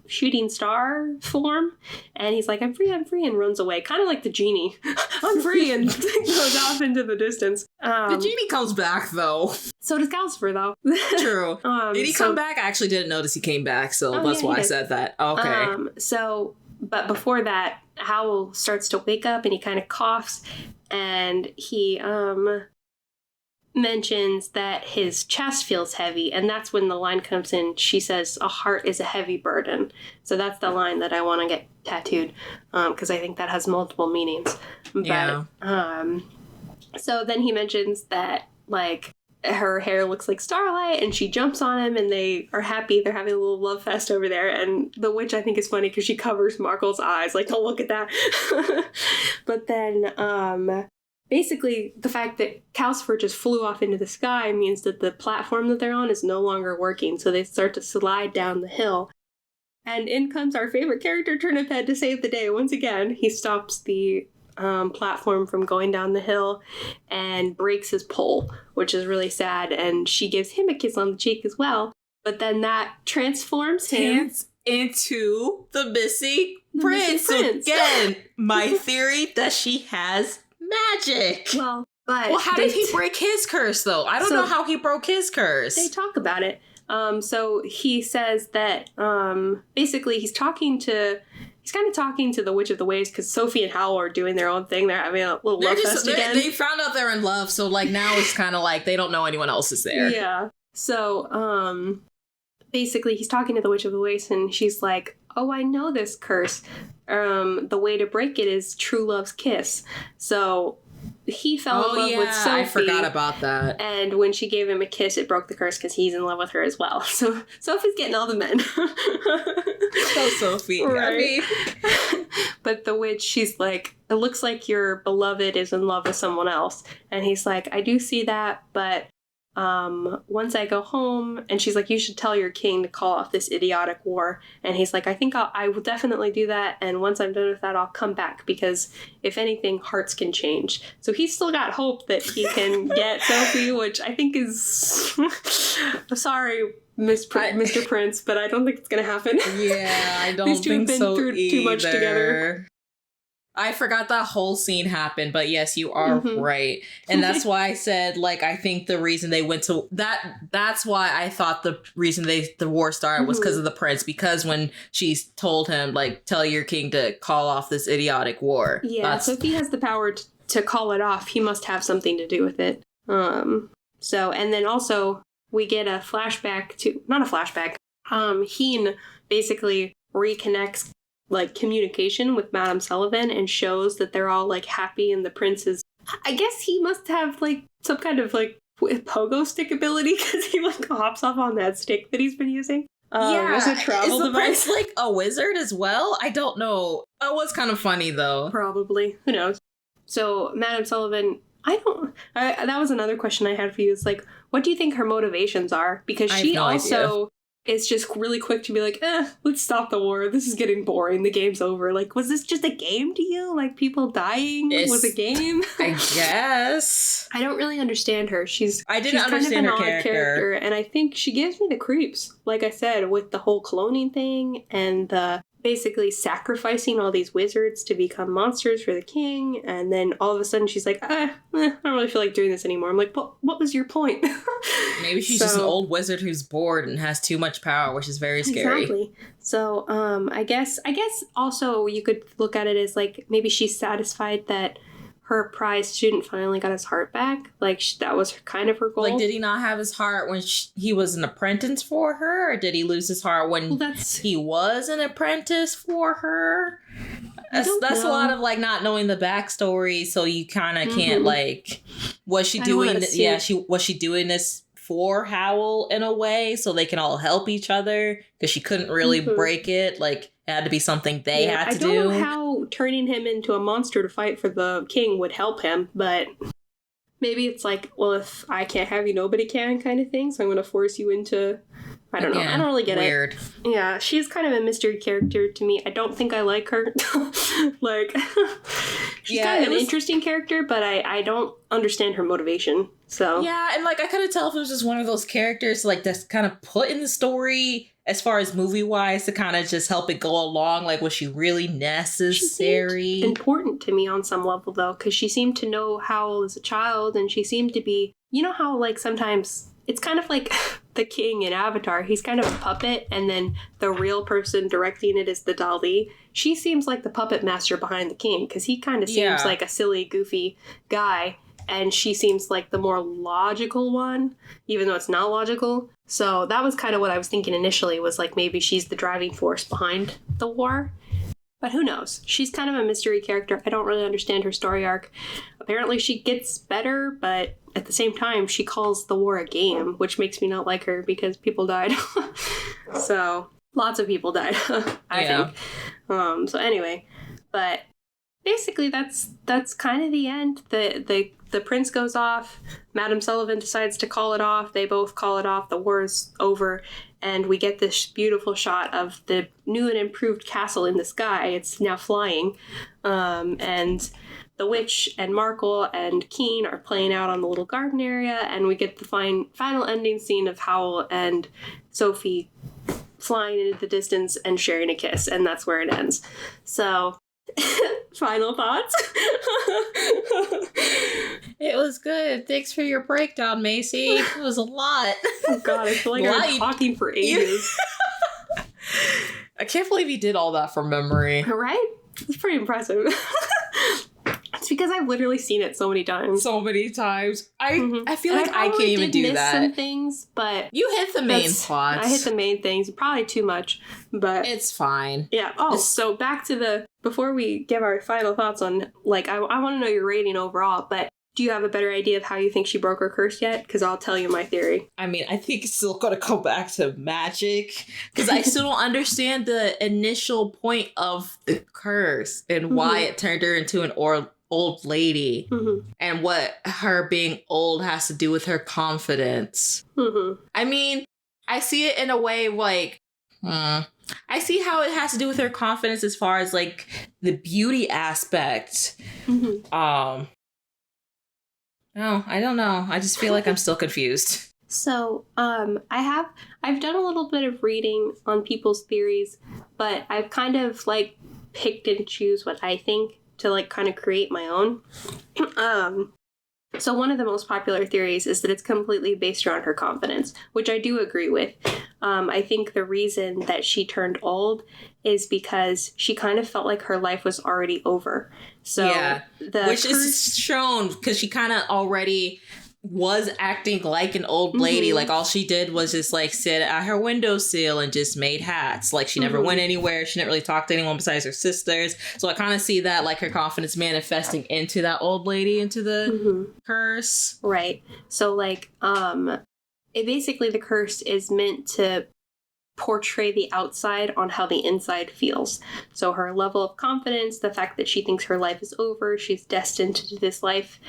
shooting star form, and he's like, I'm free, and runs away, kind of like the genie. I'm free, and goes off into the distance. The genie comes back though. So does Calcifer though. True. Did he come back? I actually didn't notice he came back, so that's why I said that. Okay. But before that, Howl starts to wake up and he kind of coughs, and he mentions that his chest feels heavy, and that's when the line comes in. She says, a heart is a heavy burden. So that's the line that I want to get tattooed, because I think that has multiple meanings. But, so then he mentions that, her hair looks like starlight, and she jumps on him, and they are happy. They're having a little love fest over there, and the witch, I think, is funny because she covers Markle's eyes, don't look at that. But then, basically, the fact that Calcifer just flew off into the sky means that the platform that they're on is no longer working, so they start to slide down the hill. And in comes our favorite character, Turniphead, to save the day. Once again, he stops the platform from going down the hill and breaks his pole, which is really sad, and she gives him a kiss on the cheek as well. But then that transforms him into the missing prince. So again, my theory that she has magic. Well, how did he break his curse, though? I don't know how he broke his curse. They talk about it. So he says that basically he's kind of talking to the Witch of the Waves, because Sophie and Howl are doing their own thing. They're having a little love fest again. They found out they're in love, so now it's kind of they don't know anyone else is there. Yeah. So basically he's talking to the Witch of the Waves, and she's like, oh, I know this curse. The way to break it is true love's kiss. So he fell in love with Sophie. I forgot about that. And when she gave him a kiss, it broke the curse because he's in love with her as well. So Sophie's getting all the men. So Sophie. Right. But the witch, she's like, it looks like your beloved is in love with someone else. And he's like, I do see that, but once I go home, and she's like, you should tell your king to call off this idiotic war. And he's like, I think I will definitely do that, and once I'm done with that, I'll come back, because if anything, hearts can change. So he's still got hope that he can get Sophie, which I think is I'm sorry, Mr. Prince, but I don't think it's gonna happen. Yeah, I don't These two think have been so through either. too much together. I forgot that whole scene happened, but yes, you are right. And that's why I said, I think the reason they went to that's why I thought the reason the war started was because of the prince, because when she told him, tell your king to call off this idiotic war. Yeah, so if he has the power to call it off, he must have something to do with it. So, and then also we get a flashback to, not a flashback, Heen basically reconnects communication with Madame Sullivan and shows that they're all happy, and the prince is, I guess he must have some kind of pogo stick ability, because he hops off on that stick that he's been using. As a travel is the device. Prince a wizard as well? I don't know. That was kind of funny though. Probably. Who knows? So Madame Sullivan, that was another question I had for you. It's what do you think her motivations are? Because she also is just really quick to be let's stop the war. This is getting boring. The game's over. Was this just a game to you? People dying was a game? I guess. I don't really understand her. I didn't understand her character, and I think she gives me the creeps. Like I said, with the whole cloning thing and the basically sacrificing all these wizards to become monsters for the king, and then all of a sudden she's like, I don't really feel like doing this anymore. I'm like, what was your point? Maybe she's just an old wizard who's bored and has too much power, which is very scary. Exactly. So I guess also you could look at it as like maybe she's satisfied that her prize student finally got his heart back. Like, that was kind of her goal. Like, did he not have his heart when he was an apprentice for her? Or did he lose his heart when he was an apprentice for her? That's a lot of, like, not knowing the backstory, so you kind of can't, like... Was she doing... was she doing this for Howl in a way so they can all help each other? Because she couldn't really break it. Like, it had to be something they had to do. I don't know how turning him into a monster to fight for the king would help him, but maybe it's like, well, if I can't have you, nobody can kind of thing, so I'm going to force you into... I don't know. I don't really get it. Yeah, she's kind of a mystery character to me. I don't think I like her. Like, she's kind of an interesting character, but I don't understand her motivation. So yeah, and like I couldn't tell if it was just one of those characters like that's kind of put in the story as far as movie wise to kind of just help it go along. Like, was she really necessary? She seemed important to me on some level though, because she seemed to know Howl as a child, and she seemed to be, you know how like sometimes it's kind of like the king in Avatar. He's kind of a puppet, and then the real person directing it is the Dali. She seems like the puppet master behind the king, because he kind of seems like a silly, goofy guy, and she seems like the more logical one, even though it's not logical. So that was kind of what I was thinking initially, was like maybe she's the driving force behind the war. But who knows? She's kind of a mystery character. I don't really understand her story arc. Apparently she gets better, but at the same time, she calls the war a game, which makes me not like her because people died. So, lots of people died, I think. So anyway, but basically that's kind of the end. The prince goes off. Madame Sullivan decides to call it off. They both call it off. The war's over. And we get this beautiful shot of the new and improved castle in the sky. It's now flying. And the witch and Markle and Keen are playing out on the little garden area. And we get the final ending scene of Howl and Sophie flying into the distance and sharing a kiss. And that's where it ends. So... Final thoughts? It was good. Thanks for your breakdown, Macy. It was a lot. Oh god, I feel like I've been talking for ages. I can't believe you did all that from memory. Right? It's pretty impressive. It's because I've literally seen it so many times. I feel like I can't even do that. Some things, but you hit the main spots. I hit the main things. Probably too much, but it's fine. Yeah. Oh, so back to before we give our final thoughts on, like, I want to know your rating overall, but do you have a better idea of how you think she broke her curse yet? Because I'll tell you my theory. I mean, I think it's still going to go back to magic, because I still don't understand the initial point of the curse and why it turned her into an old lady, and what her being old has to do with her confidence. I mean, I see it in a way like, I see how it has to do with her confidence as far as like the beauty aspect. No, I don't know. I just feel like I'm still confused. So, I've done a little bit of reading on people's theories, but I've kind of like picked and choose what I think to like kind of create my own. So one of the most popular theories is that it's completely based around her confidence, which I do agree with. I think the reason that she turned old is because she kind of felt like her life was already over. So which is shown because she kind of already was acting like an old lady. Like all she did was just like sit at her windowsill and just made hats. Like she never went anywhere. She didn't really talk to anyone besides her sisters. So I kind of see that like her confidence manifesting into that old lady, into the curse. Right. So like it basically, the curse is meant to portray the outside on how the inside feels. So her level of confidence, the fact that she thinks her life is over, she's destined to do this life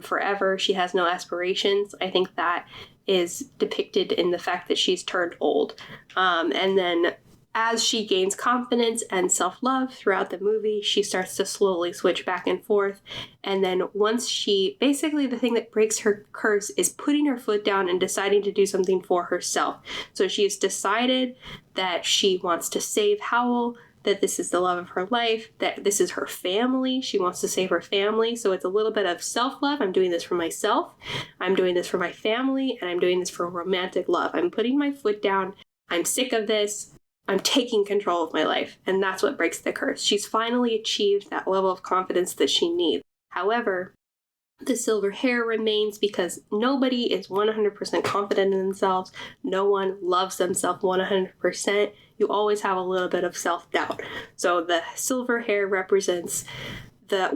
forever, she has no aspirations. I think that is depicted in the fact that she's turned old. And then as she gains confidence and self-love throughout the movie, she starts to slowly switch back and forth. And then once basically the thing that breaks her curse is putting her foot down and deciding to do something for herself. So she's decided that she wants to save Howl, that this is the love of her life, that this is her family. She wants to save her family. So it's a little bit of self-love. I'm doing this for myself. I'm doing this for my family. And I'm doing this for romantic love. I'm putting my foot down. I'm sick of this. I'm taking control of my life. And that's what breaks the curse. She's finally achieved that level of confidence that she needs. However, the silver hair remains because nobody is 100% confident in themselves. No one loves themselves 100%. You always have a little bit of self-doubt. So the silver hair represents the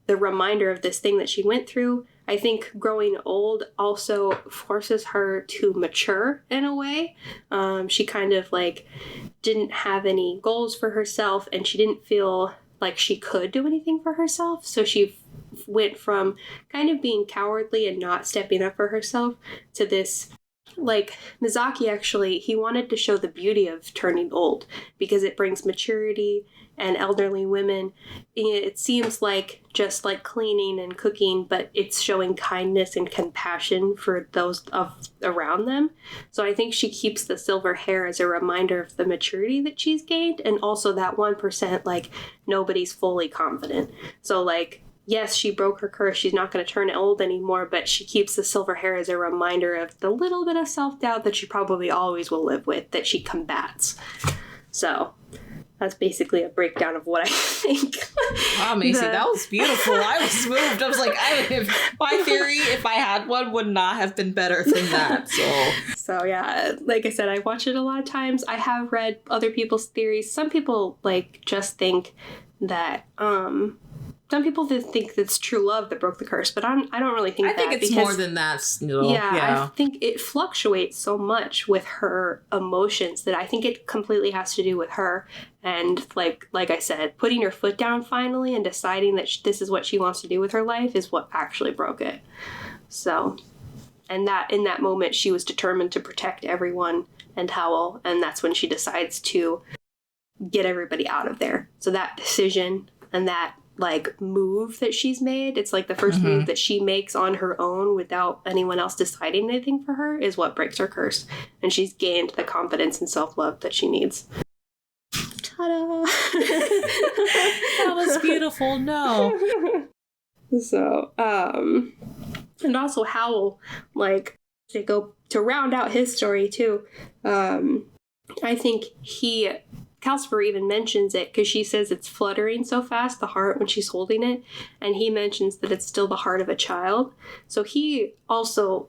reminder of this thing that she went through. I think growing old also forces her to mature in a way. She kind of like didn't have any goals for herself, and she didn't feel like she could do anything for herself. So she went from kind of being cowardly and not stepping up for herself to this, like, Miyazaki actually, he wanted to show the beauty of turning old because it brings maturity. And elderly women, it seems like just like cleaning and cooking, but it's showing kindness and compassion for those around them. So I think she keeps the silver hair as a reminder of the maturity that she's gained, and also that 1%, like, nobody's fully confident. So, like, yes, she broke her curse. She's not going to turn old anymore, but she keeps the silver hair as a reminder of the little bit of self-doubt that she probably always will live with, that she combats. So that's basically a breakdown of what I think. Wow, Macy, that was beautiful. I was moved. I was like, my theory, if I had one, would not have been better than that. So yeah, like I said, I watch it a lot of times. I have read other people's theories. Some people like just think that some people think it's true love that broke the curse, but I don't really think that. I think it's more than that. Yeah, I think it fluctuates so much with her emotions that I think it completely has to do with her. And like I said, putting her foot down finally and deciding that this is what she wants to do with her life is what actually broke it. So, and that in that moment, she was determined to protect everyone and Howl, and that's when she decides to get everybody out of there. So that decision and that like move that she's made, it's like the first move that she makes on her own without anyone else deciding anything for her, is what breaks her curse. And she's gained the confidence and self-love that she needs. Ta-da! That was beautiful. No. So, and also Howl, like, to round out his story too, I think Calcifer even mentions it because she says it's fluttering so fast, the heart, when she's holding it. And he mentions that it's still the heart of a child. So he also,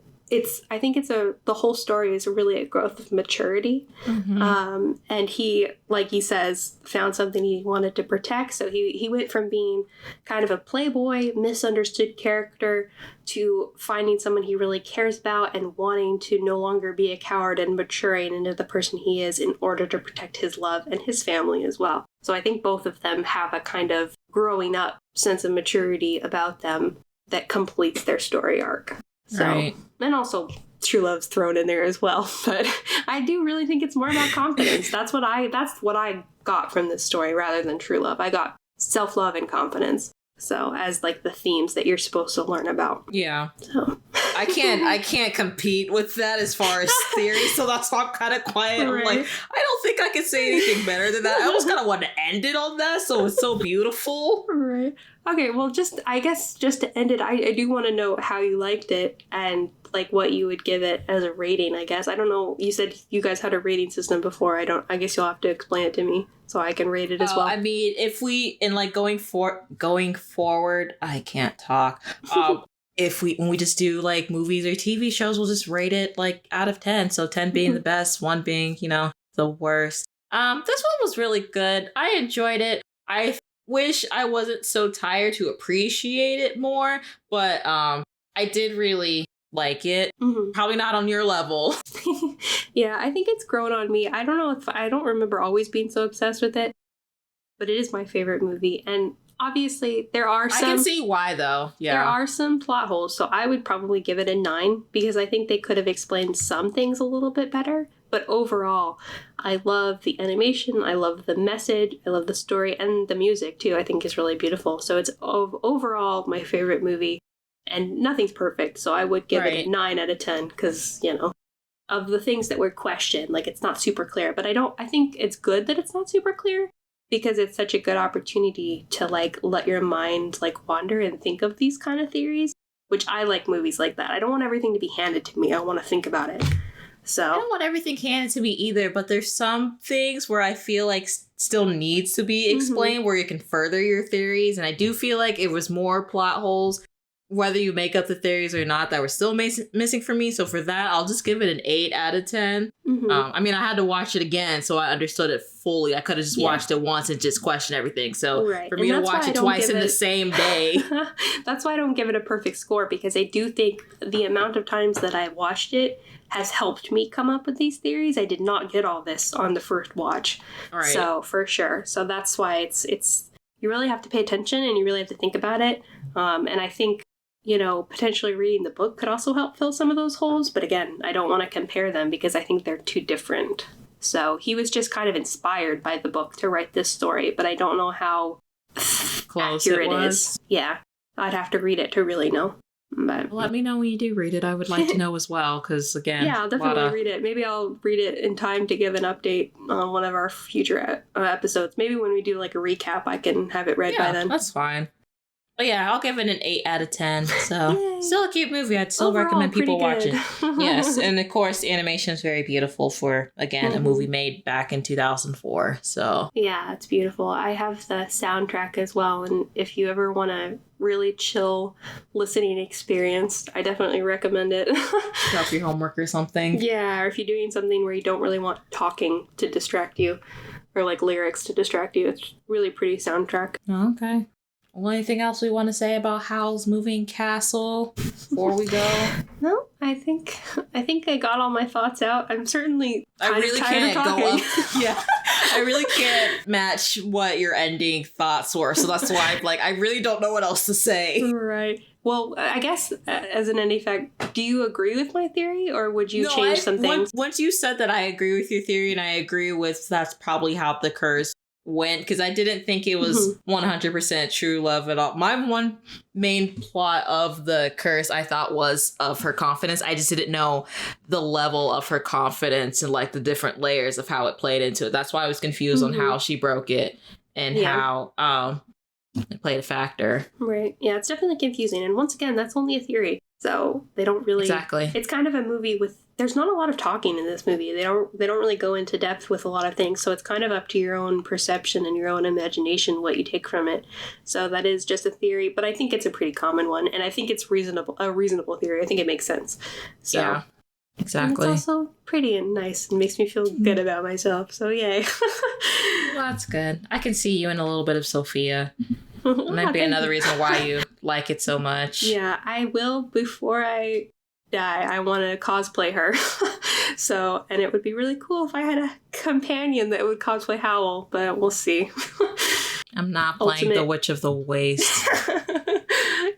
I think the whole story is really a growth of maturity. And he, like he says, found something he wanted to protect. So he went from being kind of a playboy, misunderstood character to finding someone he really cares about and wanting to no longer be a coward and maturing into the person he is in order to protect his love and his family as well. So I think both of them have a kind of growing up sense of maturity about them that completes their story arc. So, right. And also true love's thrown in there as well. But I do really think it's more about confidence. That's what I got from this story rather than true love. I got self-love and confidence. So as like the themes that you're supposed to learn about. Yeah. So I can't compete with that as far as theory, so that's why I'm kind of quiet. Right. I'm like, I don't think I can say anything better than that. I almost kind of want to end it on that, so it's so beautiful. Right. Okay, well, I guess just to end it, I do want to know how you liked it and like what you would give it as a rating, I guess. I don't know. You said you guys had a rating system before. I guess you'll have to explain it to me so I can rate it as well. I mean, if we, in like going forward, I can't talk. When we just do like movies or TV shows, we'll just rate it like out of 10. So 10 being the best, 1 being, the worst. This one was really good. I enjoyed it. I wish I wasn't so tired to appreciate it more, but I did really like it. Probably not on your level. Yeah, I think it's grown on me. I don't remember always being so obsessed with it, but it is my favorite movie. And obviously there are some... I can see why though. Yeah. There are some plot holes, so I would probably give it a 9 because I think they could have explained some things a little bit better. But overall, I love the animation, I love the message, I love the story, and the music too, I think is really beautiful. So it's overall my favorite movie, and nothing's perfect, so I would give it a 9 out of 10, because, you know, of the things that were questioned, like, it's not super clear. But I think it's good that it's not super clear, because it's such a good opportunity to, like, let your mind, like, wander and think of these kind of theories, which I like movies like that. I don't want everything to be handed to me. I want to think about it. So I don't want everything handed to me either, but there's some things where I feel like still needs to be explained, where you can further your theories. And I do feel like it was more plot holes, whether you make up the theories or not, that were still missing for me. So for that, I'll just give it an 8 out of 10. I mean, I had to watch it again, so I understood it fully. I could have just watched it once and just questioned everything. So for me to watch it twice in the same day. That's why I don't give it a perfect score, because I do think the amount of times that I watched it has helped me come up with these theories. I did not get all this on the first watch. So for sure. So that's why it's you really have to pay attention, and you really have to think about it. And I think, you know, potentially reading the book could also help fill some of those holes. But again, I don't want to compare them, because I think they're too different. So he was just kind of inspired by the book to write this story, but I don't know how close accurate it is. Yeah, I'd have to read it to really know. But let me know when you do read it. I would like to know as well, because again, yeah, I'll definitely read it. Maybe I'll read it in time to give an update on one of our future episodes. Maybe when we do like a recap, I can have it read by then. That's fine. But yeah, I'll give it an 8 out of 10. So still a cute movie. I'd still recommend people watch it. Yes, and of course, the animation is very beautiful for, again, a movie made back in 2004. So yeah, it's beautiful. I have the soundtrack as well, and if you ever want a really chill listening experience, I definitely recommend it. Drop your homework or something. Yeah, or if you're doing something where you don't really want talking to distract you, or like lyrics to distract you, it's really pretty soundtrack. Okay. Well, anything else we want to say about Howl's Moving Castle before we go? No, I think I got all my thoughts out. I'm certainly I really can't go up. Yeah, I really can't match what your ending thoughts were. So that's why I'm like, I really don't know what else to say. Right. Well, I guess as an ending fact, do you agree with my theory, or would you change some things? Once you said that, I agree with your theory, and I agree with that's probably how the curse went, because I didn't think it was 100% true love at all. My one main plot of the curse I thought was of her confidence. I just didn't know the level of her confidence and like the different layers of how it played into it. That's why I was confused on how she broke it and how it played a factor. Right. Yeah, it's definitely confusing. And once again, that's only a theory. So they don't really... Exactly. It's kind of a movie with... There's not a lot of talking in this movie. They don't really go into depth with a lot of things. So it's kind of up to your own perception and your own imagination what you take from it. So that is just a theory, but I think it's a pretty common one. And I think it's a reasonable theory. I think it makes sense. So, yeah, exactly. And it's also pretty and nice and makes me feel good about myself. So yay. Well, that's good. I can see you in a little bit of Sophia. Might be another reason why you like it so much. Yeah, I will before I die. I want to cosplay her. So, and it would be really cool if I had a companion that would cosplay Howl, but we'll see. I'm not playing the Witch of the Waste.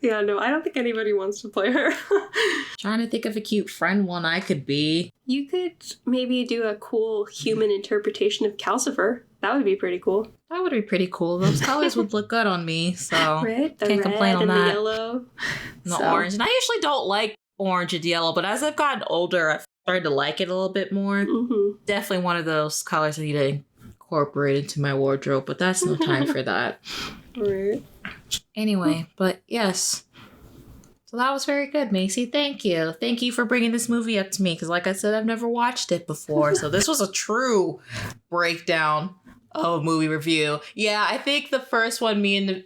Yeah, no, I don't think anybody wants to play her. Trying to think of a cute friend one I could be. You could maybe do a cool human interpretation of Calcifer. That would be pretty cool. That would be pretty cool. Those colors would look good on me, so right? Can't complain on that. The yellow. And the orange. And I usually don't like orange and yellow, but as I've gotten older, I've started to like it a little bit more. Definitely one of those colors I need to incorporate into my wardrobe, but that's no time for that. Right. Anyway, but yes. So that was very good, Macy. Thank you. Thank you for bringing this movie up to me, because like I said, I've never watched it before. So this was a true breakdown of a movie review. Yeah, I think the first one,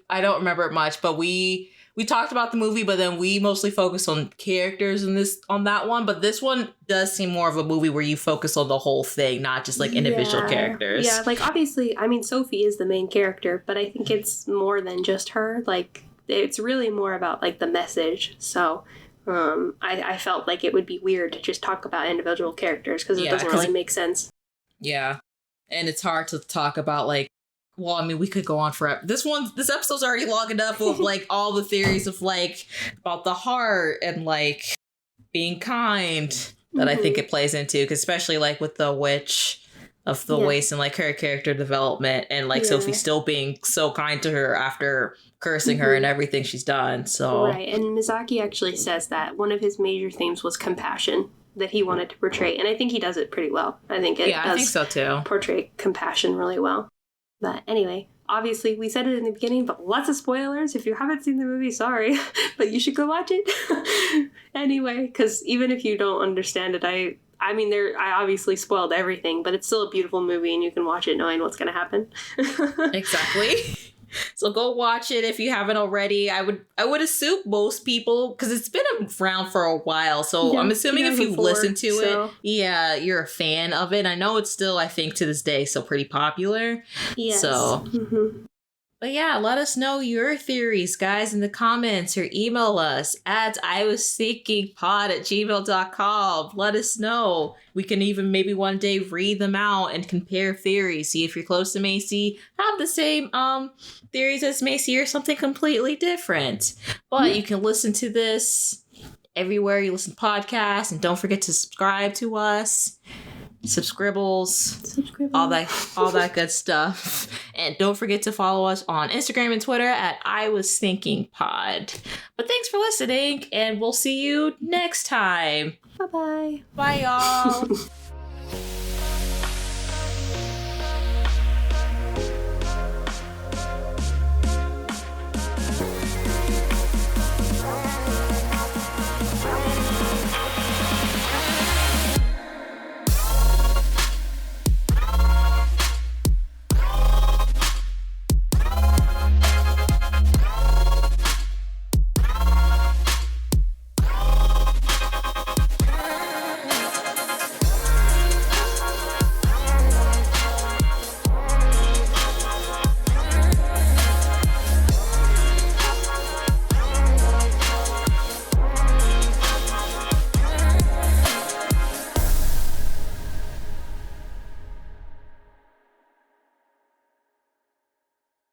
I don't remember it much, but we talked about the movie, but then we mostly focused on characters on that one. But this one does seem more of a movie where you focus on the whole thing, not just like individual characters. Yeah, like obviously, I mean, Sophie is the main character, but I think it's more than just her. Like, it's really more about like the message. So I felt like it would be weird to just talk about individual characters, because it doesn't really make sense. Yeah. And it's hard to talk about like, well, I mean, we could go on forever. This episode's already long enough of like all the theories of like about the heart and like being kind, that I think it plays into, 'cause especially like with the witch of the waste and like her character development and like Sophie still being so kind to her after cursing her and everything she's done. So right, and Miyazaki actually says that one of his major themes was compassion that he wanted to portray, and I think he does it pretty well. I think it does I think so too. Portray compassion really well. But anyway, obviously we said it in the beginning, but lots of spoilers. If you haven't seen the movie, sorry, but you should go watch it anyway, because even if you don't understand it, I mean, I obviously spoiled everything, but it's still a beautiful movie and you can watch it knowing what's going to happen. Exactly. So go watch it if you haven't already. I would assume most people, because it's been around for a while, so I'm assuming if you've listened to it, you're a fan of it. I know it's still, I think, to this day, still pretty popular. Yes. So... But yeah, let us know your theories, guys, in the comments, or email us at iwasthinkingpod@gmail.com. Let us know. We can even maybe one day read them out and compare theories. See if you're close to Macy, have the same theories as Macy, or something completely different. But you can listen to this everywhere you listen to podcasts, and don't forget to subscribe to us. Subscribbles, all that good stuff. And don't forget to follow us on Instagram and Twitter at iwasthinkingpod. But thanks for listening, and we'll see you next time. Bye-bye. Bye, y'all.